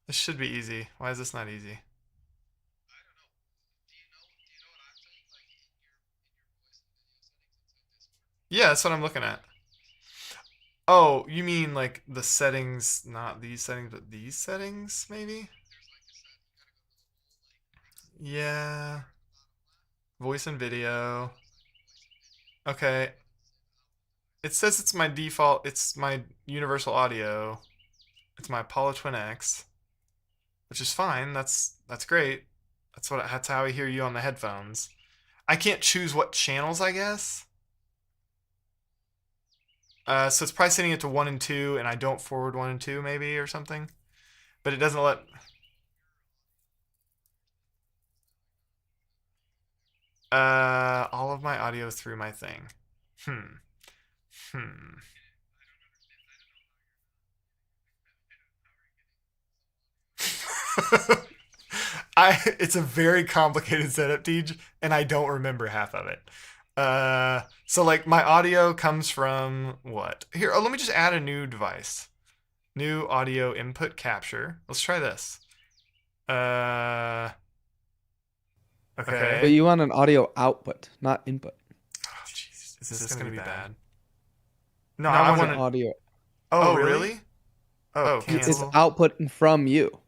S1: This should be easy. Why is this not easy? Yeah, that's what I'm looking at. Oh, you mean like the settings, not these settings, but these settings, maybe? Yeah. Voice and video. Okay. It says it's my default, it's my universal audio. It's my Apollo Twin X, which is fine. That's great. That's how I hear you on the headphones. I can't choose what channels, I guess. So it's probably setting it to 1 and 2, and I don't forward 1 and 2 maybe or something. But it doesn't let. All of my audio through my thing. It's a very complicated setup, Tej, and I don't remember half of it. So like my audio comes from what? Here, let me just add a new device. New audio input capture. Let's try this. Okay.
S2: But you want an audio output, not input.
S1: Oh, jeez. Is this gonna be bad? No,
S2: I
S1: want
S2: an audio.
S1: Oh, really? Oh, cancel.
S2: It's output from you.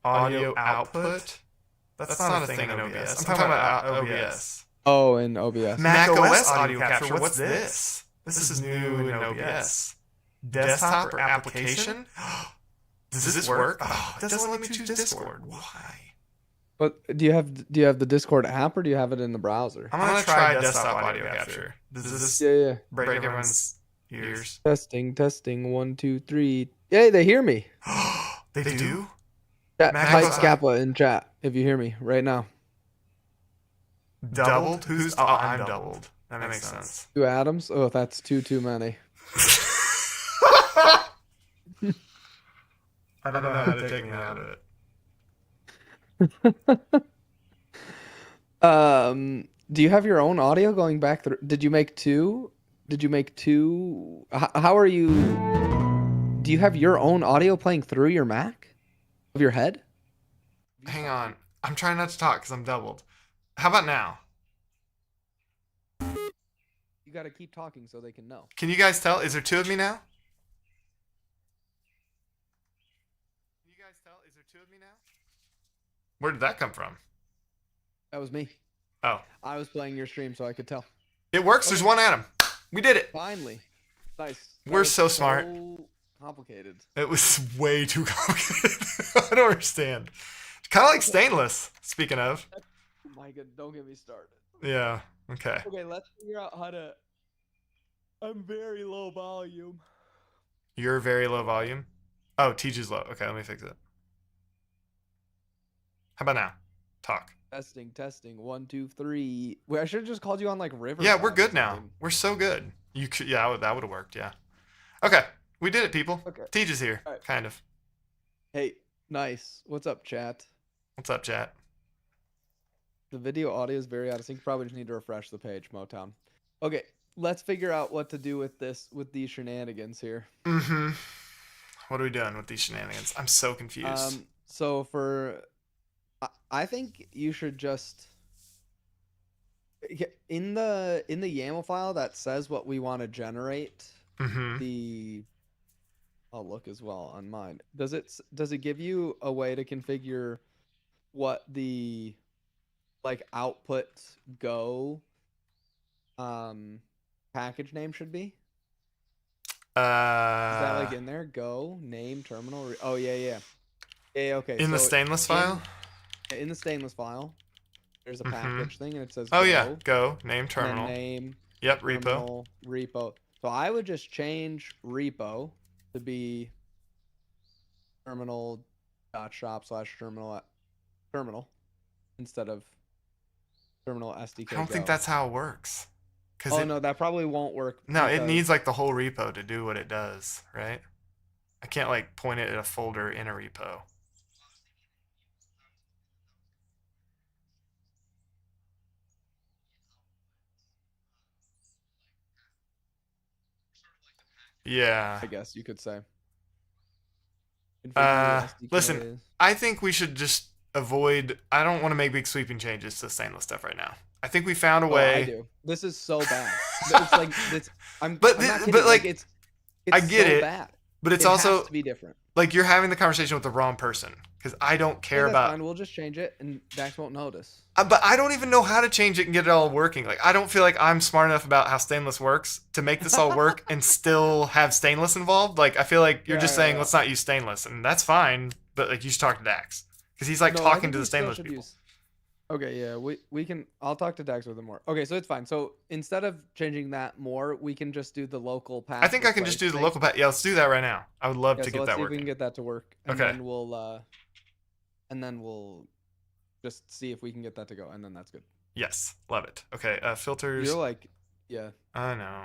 S1: Audio output? That's not a thing in OBS. I'm talking about OBS.
S2: Oh, in OBS.
S1: Mac OS audio capture. What's this? This is new in OBS. Desktop or application? Does this work? Oh, it doesn't let me choose Discord. Why?
S2: But do you have the Discord app or do you have it in the browser?
S1: I'm gonna try desktop audio capture. Does this
S2: Yeah.
S1: break everyone's ears?
S2: Testing. 1, 2, 3. Yay, they hear me.
S1: They do?
S2: Chat,
S1: Mac
S2: type
S1: goes
S2: Kappa in chat if you hear me right now.
S1: Doubled? Who's? Oh, I'm doubled. That makes sense.
S2: 2 atoms? Oh, that's too many.
S1: I don't know how to take me out of it.
S2: Do you have your own audio going back through? Did you make two? How are you? Do you have your own audio playing through your Mac? Of your head?
S1: Hang on. I'm trying not to talk because I'm doubled. How about now?
S2: You gotta keep talking so they can know.
S1: Can you guys tell? Is there 2 of me now? Can you guys tell? Is there 2 of me now? Where did that come from?
S2: That was me.
S1: Oh.
S2: I was playing your stream so I could tell.
S1: It works. There's 1 atom. We did it.
S2: Finally. Nice.
S1: We're so smart.
S2: Complicated.
S1: It was way too complicated. I don't understand. Kind of like stainless, speaking of.
S2: Oh my god, don't get me started.
S1: Yeah. Okay.
S2: Okay, let's figure out how to... I'm very low volume.
S1: You're very low volume? Oh, Teach is low. Okay, let me fix it. How about now? Talk.
S2: Testing. 1, 2, 3. Wait, I should have just called you on like River.
S1: Yeah, we're good now. We're so good. You could, yeah, that would have worked. Yeah. Okay, we did it, people.
S2: Okay.
S1: Teach is here,
S2: Right.
S1: kind of.
S2: Hey, nice. What's up, chat?
S1: What's up, chat?
S2: The video audio is very out of sync. Probably just need to refresh the page, Motown. Okay, let's figure out what to do with these shenanigans here.
S1: Mm-hmm. What are we doing with these shenanigans? I'm so confused.
S2: So for... I think you should just in the YAML file that says what we want to generate.
S1: Mm-hmm.
S2: I'll look as well on mine. Does it give you a way to configure what the like output go package name should be? Is that like in there? Go name terminal. Oh yeah. Okay.
S1: In the stainless file.
S2: In the stainless file, there's a package thing, and it says
S1: oh yeah, go name terminal.
S2: Name.
S1: Yep,
S2: terminal, repo. So I would just change repo to be terminal.shop/terminal instead of terminal SDK.
S1: I don't think that's how it works.
S2: No, that probably won't work.
S1: No, it needs like the whole repo to do what it does, right? I can't like point it at a folder in a repo. Yeah.
S2: I guess you could say.
S1: Listen, I think we should just avoid. I don't want to make big sweeping changes to stainless stuff right now. I think we found a way.
S2: I do. This is so bad. It's like it's. I'm not kidding.
S1: But like
S2: it's
S1: I get
S2: so
S1: it.
S2: Bad.
S1: But it's
S2: it
S1: also
S2: has to be different.
S1: Like you're having the conversation with the wrong person because I don't care about.
S2: Fine. We'll just change it, and Dax won't notice.
S1: But I don't even know how to change it and get it all working. Like I don't feel like I'm smart enough about how stainless works to make this all work and still have stainless involved. Like I feel like you're just saying let's not use stainless, and that's fine. But like you should talk to Dax because he's like talking to the stainless people.
S2: Okay, yeah, we can. I'll talk to Dax with him more. Okay, so it's fine. So instead of changing that more, we can just do the local path.
S1: I think I can just do the local path. Yeah, let's do that right now. I would love to get that working.
S2: Let's see if we can get that to work. And
S1: okay.
S2: Then we'll just see if we can get that to go, and then that's good.
S1: Yes, love it. Okay, filters.
S2: You're like, yeah.
S1: I know.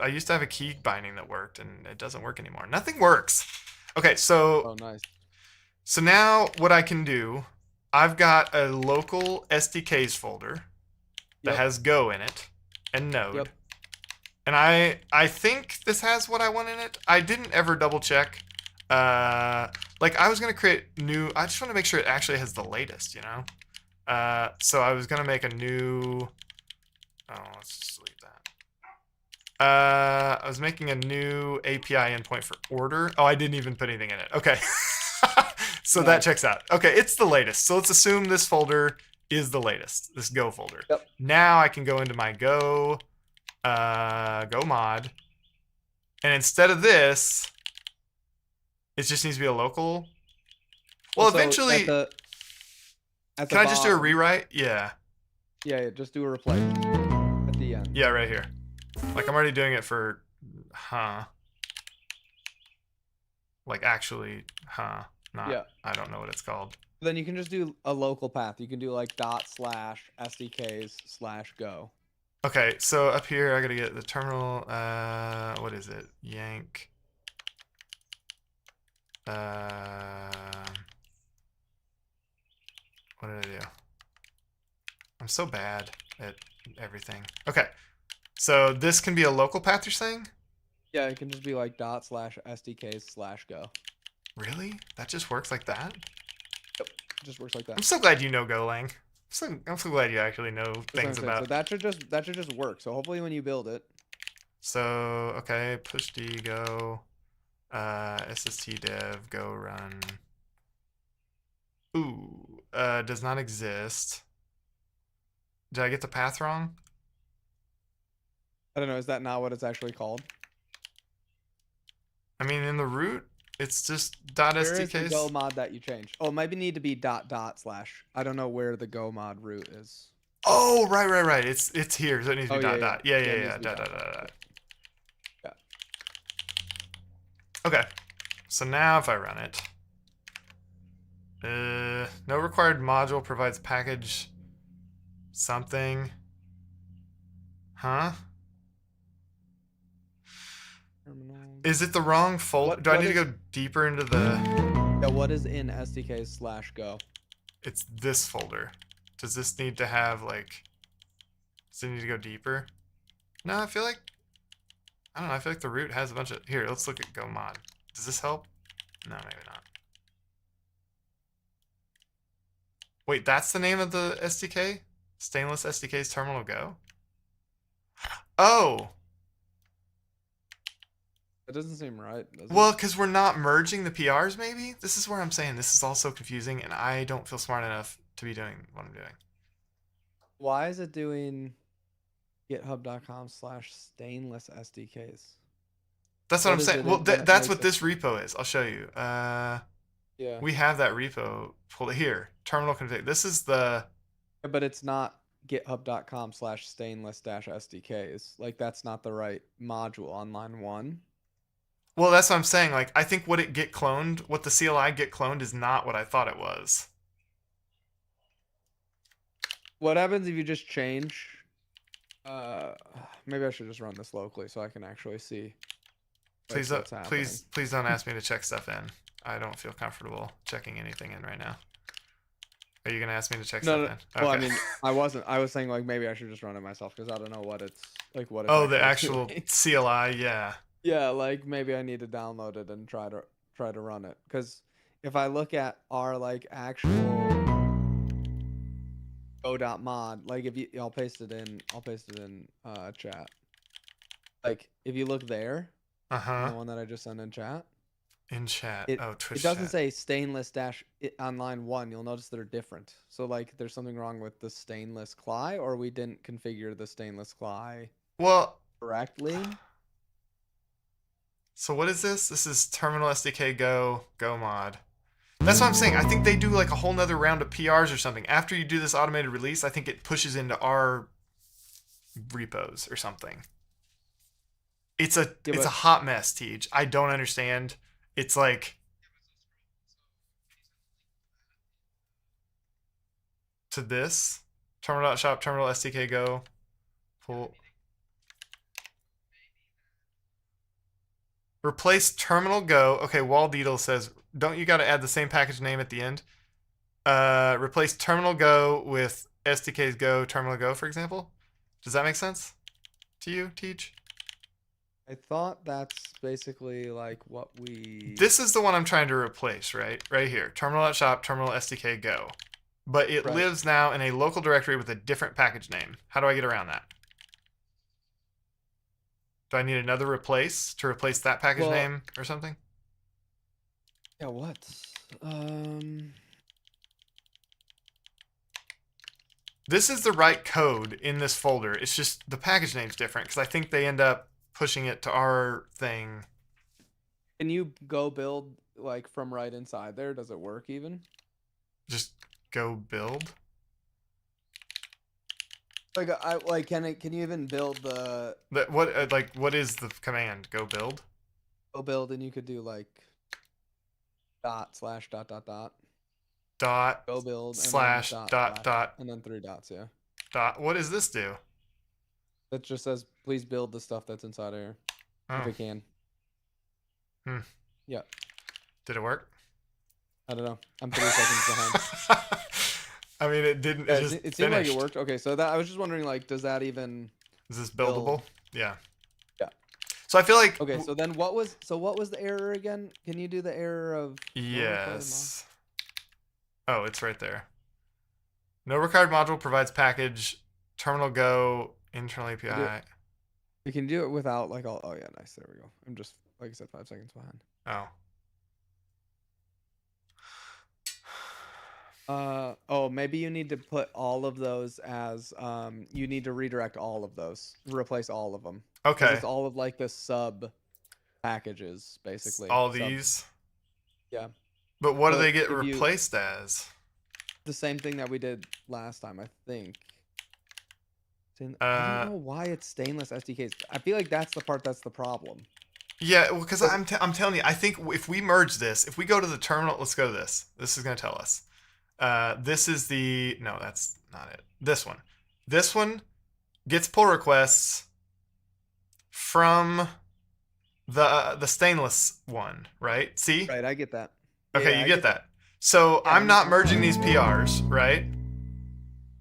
S1: I used to have a key binding that worked, and it doesn't work anymore. Nothing works. Okay, so.
S2: Oh, nice.
S1: So now what I can do. I've got a local SDKs folder that has Go in it and Node.
S2: Yep.
S1: And I think this has what I want in it. I didn't ever double check. Like I was going to create new, I just want to make sure it actually has the latest, you know? So I was going to make a new, let's just delete that. I was making a new API endpoint for order. Oh, I didn't even put anything in it. Okay. So that checks out. Okay, it's the latest. So let's assume this folder is the latest, this Go folder.
S2: Yep.
S1: Now I can go into my Go mod. And instead of this, It just needs to be a local.
S2: Well,
S1: Well,
S2: so at
S1: eventually,
S2: the
S1: can I just do a
S2: bottom,
S1: rewrite? Yeah.
S2: yeah, just do a replace at the end.
S1: Yeah, right here. Like I'm already doing it for, like actually, not,
S2: Yeah.
S1: I don't know what it's called.
S2: Then you can just do a local path. You can do like ./SDKs/go.
S1: Okay, so up here I gotta get the terminal, what is it? Yank. What did I do? I'm so bad at everything. Okay, so this can be a local path, you're saying?
S2: Yeah, it can just be like ./SDKs/go.
S1: Really? That just works like that?
S2: Yep, it just works like that.
S1: I'm so glad you know Golang. I'm so glad you actually know
S2: That's what I'm
S1: things
S2: saying.
S1: about.
S2: So that should just work. So hopefully when you build it,
S1: So okay, push D go, SST dev go run. Ooh, does not exist. Did I get the path wrong?
S2: I don't know. Is that not what it's actually called?
S1: I mean, in the root, it's just
S2: Where is the
S1: .sdks.
S2: Go mod that you changed? Oh, it maybe need to be // I don't know where the Go mod root is.
S1: Oh, right. It's here, so it needs to be
S2: Oh, yeah,
S1: dot
S2: yeah.
S1: dot. Yeah,
S2: Yeah, it needs
S1: yeah.
S2: to be
S1: Dot
S2: dot,
S1: dot dot dot.
S2: Yeah.
S1: Okay. So now if I run it, no required module provides package something. Huh?
S2: Terminal.
S1: Is it the wrong folder? Do I
S2: What
S1: need to
S2: is
S1: go deeper into the...
S2: yeah, what is in SDKs/go?
S1: It's this folder. Does this need to have, like... Does it need to go deeper? No, I feel like... I don't know, I feel like the root has a bunch of... Here, let's look at go mod. Does this help? No, maybe not. Wait, that's the name of the SDK? Stainless SDK's terminal go? Oh!
S2: It doesn't seem right, does
S1: Well,
S2: it?
S1: because we're not merging the PRs, maybe? This is where I'm saying this is all so confusing, and I don't feel smart enough to be doing what I'm doing.
S2: Why is it doing github.com/stainless SDKs?
S1: That's what I'm
S2: What is
S1: saying.
S2: it
S1: Well,
S2: that
S1: that's
S2: makes
S1: what
S2: it?
S1: this repo is. I'll show you.
S2: Yeah.
S1: We have that repo pulled here. Terminal config. This is the...
S2: But it's not github.com/stainless-SDKs. Like that's not the right module on line 1.
S1: Well, that's what I'm saying. Like, I think what the CLI get cloned is not what I thought it was.
S2: What happens if you just change? Maybe I should just run this locally so I can actually see
S1: Please,
S2: what's happening.
S1: please don't ask me to check stuff in. I don't feel comfortable checking anything in right now. Are you gonna ask me to check stuff in? Okay.
S2: Well, I mean, I wasn't. I was saying like maybe I should just run it myself because I don't know what it's like. What it's
S1: Oh, the actual
S2: doing.
S1: CLI, yeah.
S2: Yeah, like maybe I need to download it and try to run it. Because if I look at our like actual go.mod, like if you, I'll paste it in chat. Like if you look there, the one that I just sent in chat.
S1: In chat.
S2: It,
S1: Oh, Twitch
S2: it doesn't
S1: chat.
S2: say stainless dash on line 1. You'll notice they're different. So like there's something wrong with the stainless CLI, or we didn't configure the stainless CLI
S1: Well,
S2: correctly.
S1: so what is this? This is terminal SDK go mod. That's what I'm saying. I think they do like a whole nother round of PRs or something. After you do this automated release, I think it pushes into our repos or something. It's a hot mess, Teej. I don't understand. It's like to this terminal.shop terminal SDK go pull replace terminal go. Okay, Wall Deedle says, don't you got to add the same package name at the end? Replace terminal go with SDK's go terminal go, for example. Does that make sense to you, Teej?
S2: I thought that's basically like what we...
S1: This is the one I'm trying to replace, right? Right here. Terminal.shop, terminal SDK go. But it lives now in a local directory with a different package name. How do I get around that? Do I need another replace to replace that package name or something?
S2: Yeah, what?
S1: This is the right code in this folder. It's just the package name's different because I think they end up pushing it to our thing.
S2: Can you go build like from right inside there? Does it work even?
S1: Just go build.
S2: Like I like can you even build the
S1: That what like what is the command? Go build.
S2: go build and you could do like dot slash dot dot dot
S1: Dot
S2: go build and then
S1: slash
S2: dot
S1: dot
S2: slash
S1: dot
S2: and then three dots, yeah.
S1: dot. What does this do?
S2: That just says please build the stuff that's inside of here if
S1: Oh,
S2: it can.
S1: hmm.
S2: Yeah.
S1: Did it work?
S2: I don't know. I'm 3 seconds behind.
S1: I mean, it didn't.
S2: Yeah,
S1: It just
S2: it seemed like it
S1: finished.
S2: worked. Okay, so that I was just wondering like does that even
S1: Is this buildable?
S2: build?
S1: Yeah.
S2: Yeah.
S1: So I feel like
S2: Okay, so then what was the error again? Can you do the error of no required mod?
S1: yes. Oh, it's right there. No required module provides package terminal go internal API.
S2: You can do it without like all. Oh yeah, nice. There we go. I'm just like I said, 5 seconds behind.
S1: Oh.
S2: Oh, maybe you need to put all of those as you need to redirect all of those, replace all of them, because
S1: Okay.
S2: it's all of like the sub packages basically.
S1: All
S2: Sub,
S1: these.
S2: yeah.
S1: But what do
S2: So
S1: they get
S2: if you
S1: replaced as?
S2: the same thing that we did last time, I think. I don't
S1: Uh,
S2: know why it's stainless SDKs. I feel like that's the part that's the problem.
S1: yeah, well, because I'm telling you, I think if we merge this, if we go to the terminal, let's go to this. This is gonna tell us. This is the no, that's not it. This one. This one gets pull requests from the stainless one, right? See?
S2: Right, I get that.
S1: Okay,
S2: Yeah,
S1: you
S2: I
S1: get
S2: get that.
S1: that. So
S2: Yeah,
S1: I'm not merging these PRs, right?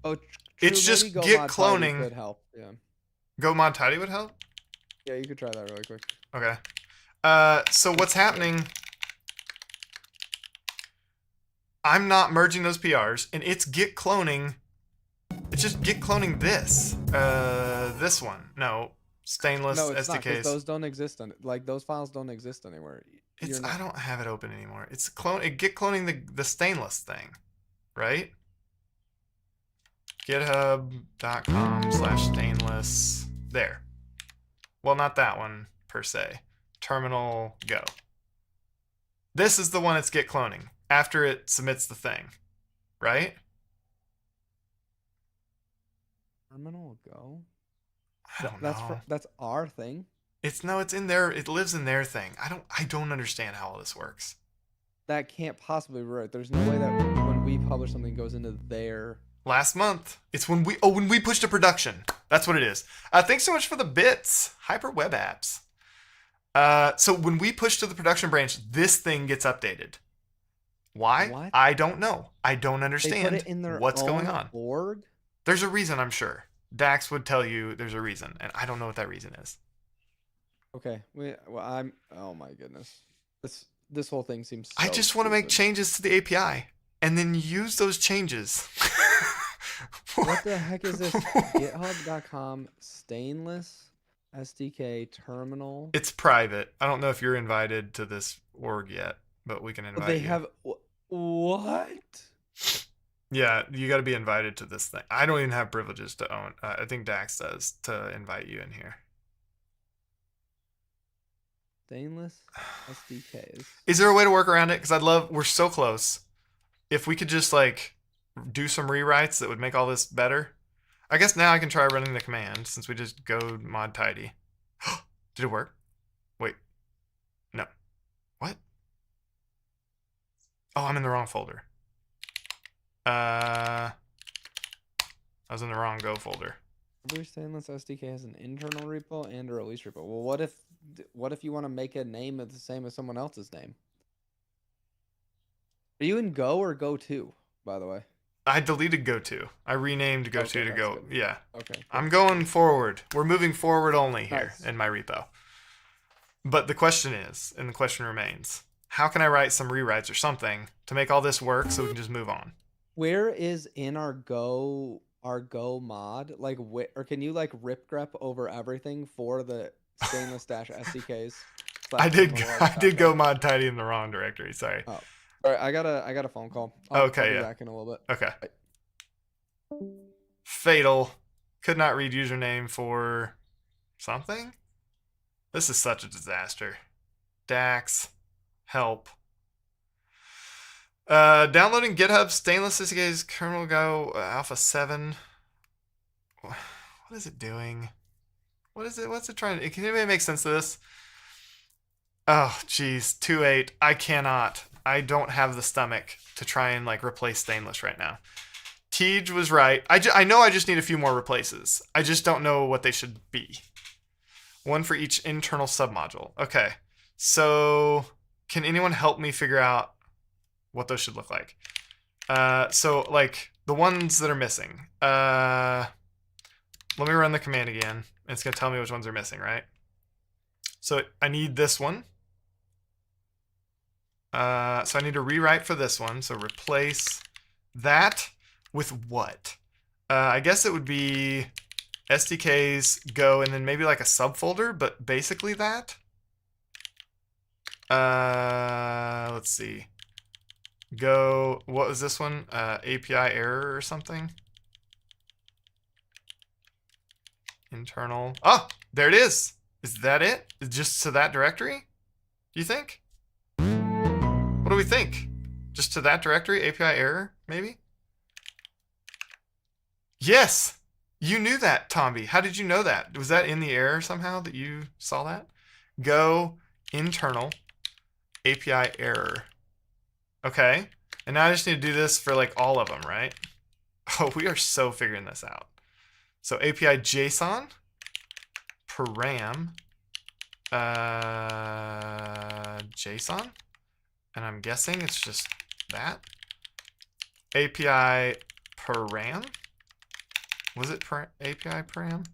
S2: Oh,
S1: It's
S2: true. Maybe
S1: just
S2: Go
S1: git
S2: Mod Tidy
S1: cloning.
S2: could help. Yeah.
S1: Go mod tidy would help.
S2: Yeah, you could try that really quick.
S1: Okay. So what's happening? I'm not merging those PRs, and it's git cloning. It's just git cloning this. This one. No, stainless
S2: No, it's not because
S1: SDKs.
S2: those don't exist on like those files don't exist anywhere.
S1: It's
S2: You're not.
S1: I don't have it open anymore. It's git cloning the stainless thing, right? GitHub.com/stainless. There. Well, not that one per se. Terminal go. This is the one it's git cloning after it submits the thing, right?
S2: Terminal Go.
S1: I don't know.
S2: That's our thing.
S1: It's no, it's in there. It lives in their thing. I don't understand how all this works.
S2: That can't possibly be right. There's no way that when we publish something it goes into their.
S1: Last month, it's when we pushed to production. That's what it is. Thanks so much for the bits, Hyper Web Apps. So when we push to the production branch, this thing gets updated. Why?
S2: What?
S1: I don't know. I don't
S2: They
S1: understand
S2: put it in their
S1: what's
S2: own
S1: going on.
S2: org.
S1: There's a reason, I'm sure. Dax would tell you there's a reason, and I don't know what that reason is.
S2: Okay. Well, I'm. Oh my goodness. This whole thing seems.
S1: I
S2: So
S1: just want to make
S2: stupid.
S1: changes to the API and then use those changes.
S2: What the heck is this? GitHub.com stainless SDK terminal.
S1: It's private. I don't know if you're invited to this org yet, but we can invite
S2: They
S1: you.
S2: have what?
S1: Yeah, you got to be invited to this thing. I don't even have privileges to own. I think Dax does to invite you in here.
S2: Stainless SDKs.
S1: Is there a way to work around it? Because we're so close. If we could just like do some rewrites that would make all this better. I guess now I can try running the command since we just go mod tidy. Did it work? Wait. No. What? Oh, I'm in the wrong folder. I was in the wrong Go folder.
S2: Every stainless SDK has an internal repo and a release repo. Well, what if you want to make a name the same as someone else's name? Are you in Go or Go 2, by the way?
S1: I deleted GoTo. I renamed GoTo
S2: Okay,
S1: to
S2: that's
S1: Go.
S2: good.
S1: Yeah.
S2: Okay. Good.
S1: I'm going forward. We're moving forward only here
S2: Nice.
S1: in my repo. But the question is, and the question remains, how can I write some rewrites or something to make all this work so we can just move on?
S2: Where is in our Go mod? Like, or can you like rip grep over everything for the stainless dash SDKs?
S1: I did go mod tidy in the wrong directory. Sorry.
S2: Oh, all right. I got a phone call. I'll
S1: Okay,
S2: be
S1: yeah.
S2: back in a little bit.
S1: Okay. Fatal. Could not read username for something? This is such a disaster. Dax. Help. Downloading GitHub stainless SDK's kernel go alpha 7. What is it doing? What is it? What's it trying to? Can anybody make sense of this? Oh, geez, 2.8. I cannot. I don't have the stomach to try and like replace stainless right now. Tej was right. I know I just need a few more replaces. I just don't know what they should be. One for each internal submodule. Okay. So can anyone help me figure out what those should look like? So like the ones that are missing. Let me run the command again. It's going to tell me which ones are missing, right? So I need this one. So I need to rewrite for this one. So replace that with what? I guess it would be SDKs go and then maybe like a subfolder, but basically that. Let's see. Go, what was this one? API error or something? Internal. Oh, there it is. Is that it? Just to that directory? Do you think? What do we think? Just to that directory? API error, maybe? Yes! You knew that, Tomby. How did you know that? Was that in the error somehow that you saw that? Go internal API error. Okay. And now I just need to do this for like all of them, right? Oh, we are so figuring this out. So API JSON param JSON. And I'm guessing it's just that. API param. Was it API param?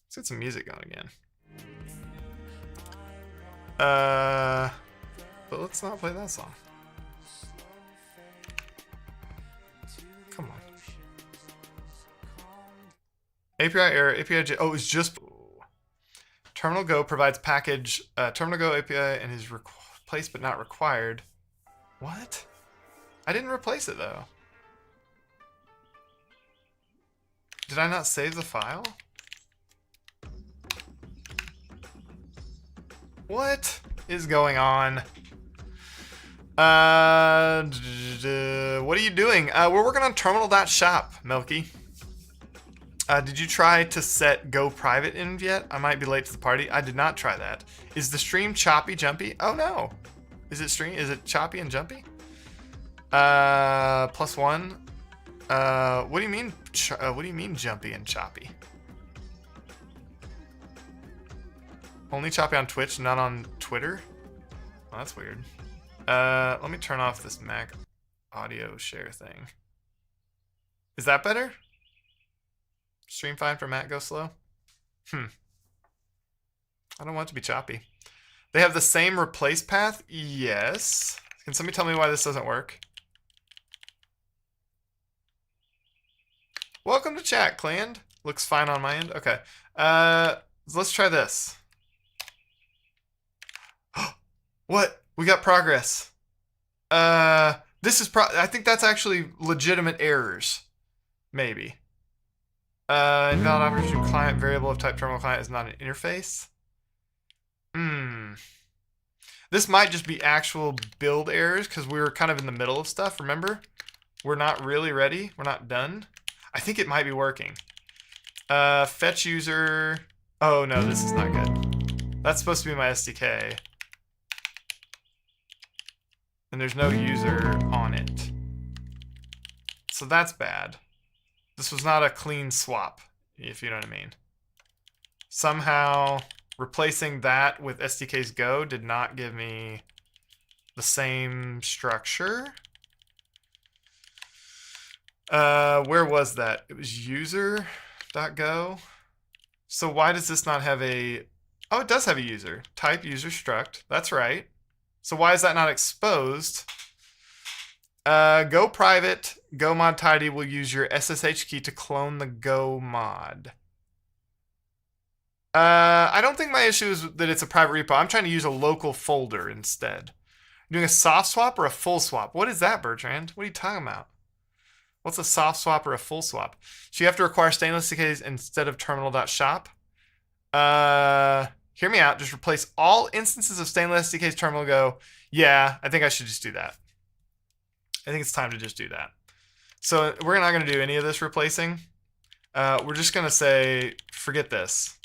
S1: Let's get some music going again. But let's not play that song. Come on. API error, API J. Oh, it's just. Terminal Go provides package. Terminal Go API and is replaced but not required. What? I didn't replace it though. Did I not save the file? What is going on? What are you doing? We're working on terminal.shop, Melky. Did you try to set go private in yet? I might be late to the party. I did not try that. Is the stream choppy, jumpy? Oh no. Is it choppy and jumpy? +1. What do you mean? What do you mean jumpy and choppy? Only choppy on Twitch, not on Twitter? Oh, that's weird. Let me turn off this Mac audio share thing. Is that better? Stream fine for Mac, go slow? I don't want it to be choppy. They have the same replace path? Yes. Can somebody tell me why this doesn't work? Welcome to chat, Cland. Looks fine on my end. Okay. Let's try this. What? We got progress. This is I think that's actually legitimate errors. Maybe. Invalid operation client variable of type terminal client is not an interface. This might just be actual build errors because we were kind of in the middle of stuff, remember? We're not really ready. We're not done. I think it might be working. Fetch user. Oh no, this is not good. That's supposed to be my SDK. And there's no user on it. So that's bad. This was not a clean swap, if you know what I mean. Somehow replacing that with SDK's Go did not give me the same structure. Where was that? It was user.go. So why does this not have a... Oh, it does have a user. Type user struct. That's right. So why is that not exposed? Go private, go mod tidy will use your SSH key to clone the Go mod. I don't think my issue is that it's a private repo. I'm trying to use a local folder instead. Doing a soft swap or a full swap? What is that, Bertrand? What are you talking about? What's a soft swap or a full swap? So you have to require stainless SDKs instead of terminal.shop. Hear me out. Just replace all instances of stainless SDKs terminal Go. Yeah, I think I should just do that. I think it's time to just do that. So we're not going to do any of this replacing. We're just going to say, forget this.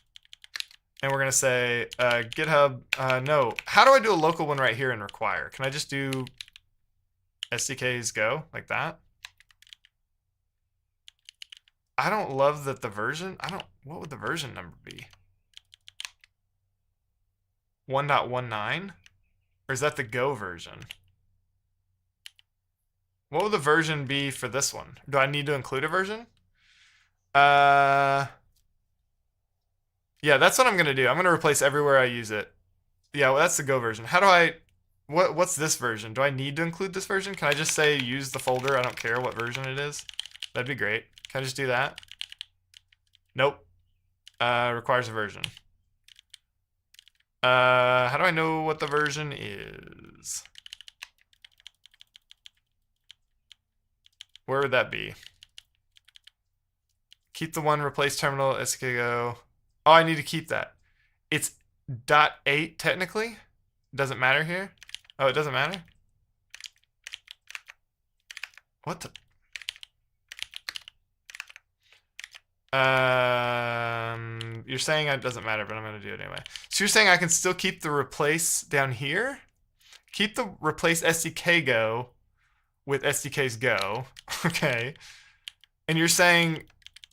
S1: And we're going to say GitHub, no. How do I do a local one right here in require? Can I just do SDKs go like that? I don't love that the version, what would the version number be? 1.19? Or is that the Go version? What would the version be for this one? Do I need to include a version? Yeah, that's what I'm gonna do. I'm gonna replace everywhere I use it. Yeah, well, that's the Go version. How do I, what's this version? Do I need to include this version? Can I just say use the folder? I don't care what version it is. That'd be great. Can I just do that? Nope. Requires a version. How do I know what the version is? Where would that be? Keep the one, replace terminal, SKGO. Oh, I need to keep that. It's .8 technically. Doesn't matter here. Oh, it doesn't matter? What the? You're saying it doesn't matter, but I'm going to do it anyway. So you're saying I can still keep the replace down here? Keep the replace SDK go with SDK's go. Okay. And you're saying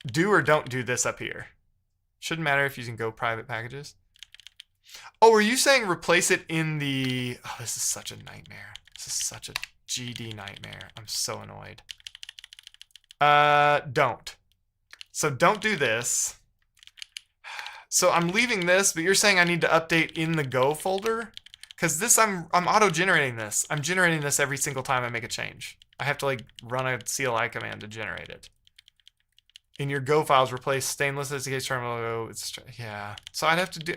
S1: do or don't do this up here. Shouldn't matter if using Go private packages. Oh, are you saying replace it in the... Oh, this is such a nightmare. This is such a GD nightmare. I'm so annoyed. Don't. So don't do this. So I'm leaving this, but you're saying I need to update in the Go folder? Because this, I'm auto-generating this. I'm generating this every single time I make a change. I have to like run a CLI command to generate it. In your Go files, replace stainless SDK terminal. It's, yeah. So I'd have to do...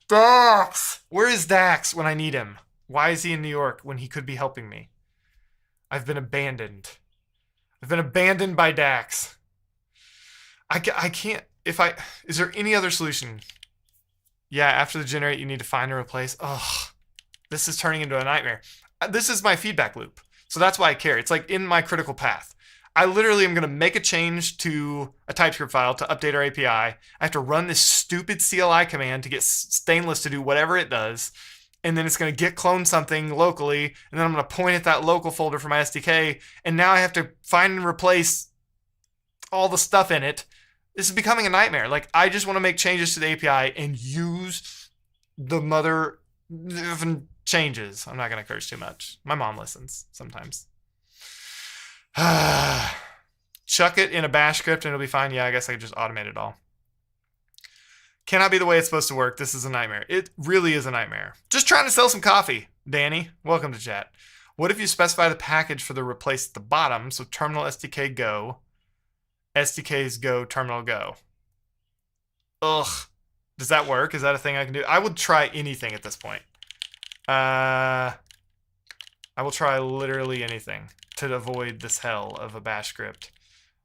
S1: Dax! Where is Dax when I need him? Why is he in New York when he could be helping me? I've been abandoned. I've been abandoned by Dax. I can't... Is there any other solution? Yeah, after the generate, you need to find and replace. Ugh. This is turning into a nightmare. This is my feedback loop. So that's why I care. It's like in my critical path. I literally am going to make a change to a TypeScript file to update our API. I have to run this stupid CLI command to get Stainless to do whatever it does. And then it's going to git clone something locally. And then I'm going to point at that local folder for my SDK. And now I have to find and replace all the stuff in it. This is becoming a nightmare. Like, I just want to make changes to the API and use the mother changes. I'm not going to curse too much. My mom listens sometimes. Chuck it in a bash script and it'll be fine. Yeah, I guess I could just automate it all. Cannot be the way it's supposed to work. This is a nightmare. It really is a nightmare. Just trying to sell some coffee. Danny, welcome to chat. What if you specify the package for the replace at the bottom? So terminal SDK go, SDKs go, terminal go. Ugh. Does that work? Is that a thing I can do? I would try anything at this point. I will try literally anything to avoid this hell of a bash script.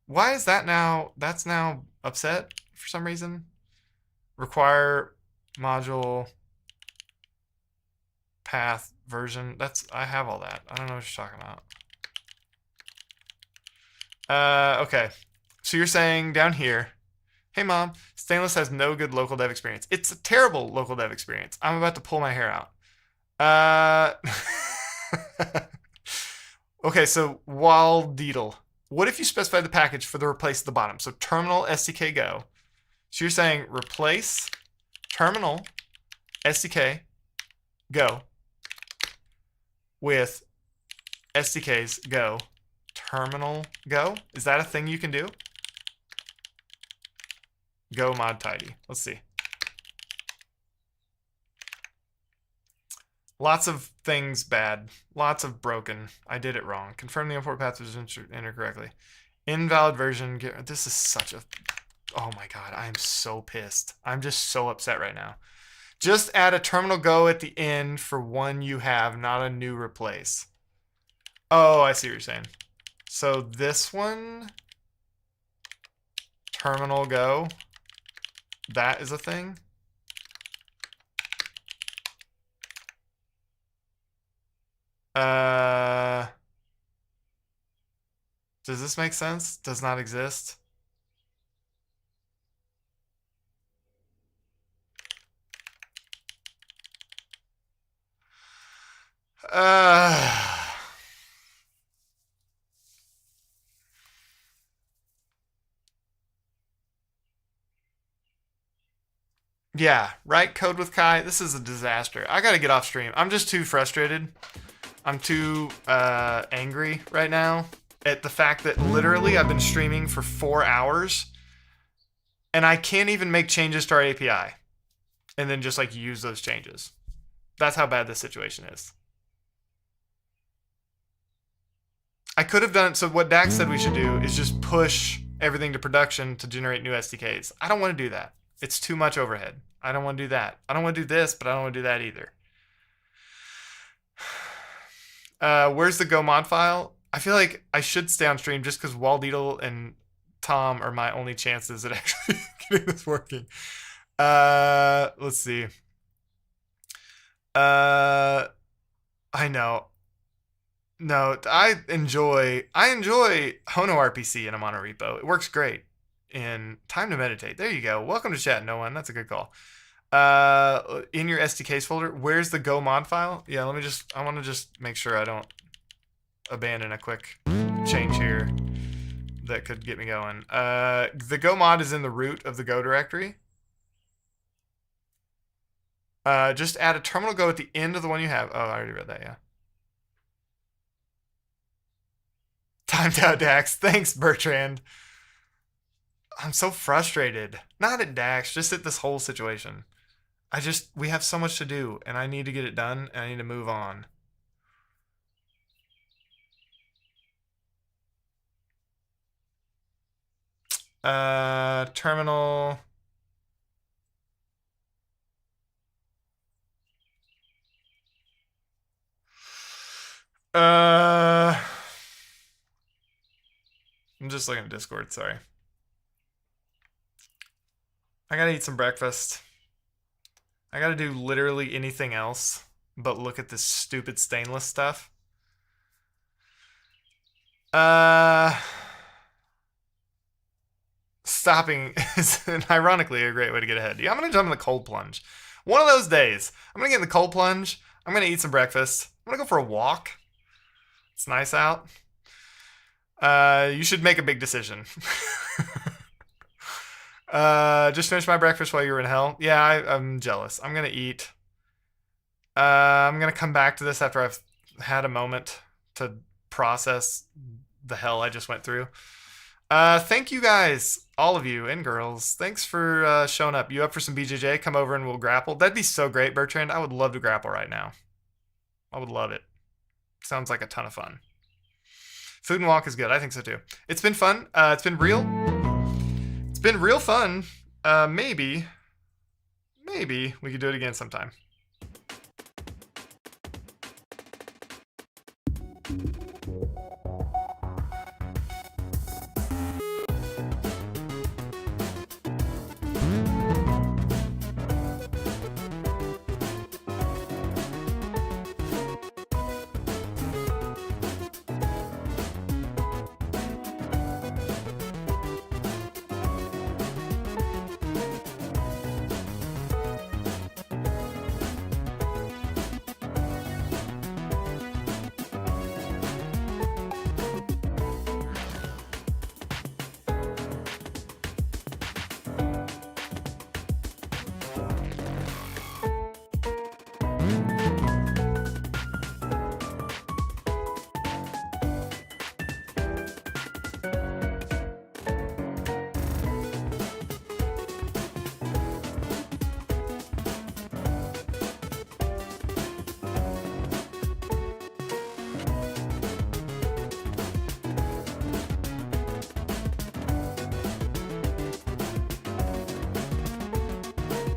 S1: Why is that now? That's now upset for some reason. Require module path version. I have all that. I don't know what you're talking about. Okay. So you're saying down here, hey mom, Stainless has no good local dev experience. It's a terrible local dev experience. I'm about to pull my hair out. Okay, so while Deedle, what if you specify the package for the replace at the bottom? So terminal SDK go. So you're saying replace terminal SDK go with SDKs go terminal go. Is that a thing you can do? Go mod tidy. Let's see. Lots of things bad. Lots of broken. I did it wrong. Confirm the import path was entered correctly. Invalid version. This is such a... Oh my god, I am so pissed. I'm just so upset right now. Just add a terminal go at the end for one you have, not a new replace. Oh, I see what you're saying. So this one, terminal go, that is a thing. Does this make sense? Does not exist. Uh, yeah, write code with Kai. This is a disaster. I gotta get off stream. I'm just too frustrated. I'm too angry right now at the fact that literally I've been streaming for 4 hours and I can't even make changes to our API and then just like use those changes. That's how bad this situation is. I could have done, so what Dax said we should do is just push everything to production to generate new SDKs. I don't want to do that. It's too much overhead. I don't want to do that. I don't want to do this, but I don't want to do that either. Where's the Go mod file? I feel like I should stay on stream just because Waldeedle and Tom are my only chances at actually getting this working. Let's see. I know. No, I enjoy Hono RPC in a monorepo. It works great. In Time to Meditate. There you go. Welcome to chat, no one. That's a good call. In your SDKs folder, where's the Go mod file? Yeah, let me just, I want to just make sure I don't abandon a quick change here that could get me going. The Go mod is in the root of the Go directory. Just add a terminal Go at the end of the one you have. Oh, I already read that, yeah. Timed out, Dax. Thanks, Bertrand. I'm so frustrated. Not at Dax, just at this whole situation. We have so much to do, and I need to get it done, and I need to move on. Terminal. I'm just looking at Discord, sorry. I gotta eat some breakfast. I gotta do literally anything else but look at this stupid stainless stuff. Stopping is ironically a great way to get ahead. Yeah, I'm gonna jump in the cold plunge. One of those days, I'm gonna get in the cold plunge. I'm gonna eat some breakfast. I'm gonna go for a walk. It's nice out. You should make a big decision. Just finished my breakfast while you were in hell. Yeah, I'm jealous. I'm gonna eat. I'm gonna come back to this after I've had a moment to process the hell I just went through. Thank you guys, all of you and girls. Thanks for showing up. You up for some BJJ? Come over and we'll grapple. That'd be so great, Bertrand. I would love to grapple right now. I would love it. Sounds like a ton of fun. Food and walk is good. I think so too. It's been fun. It's been real. It's been real fun. Maybe we could do it again sometime.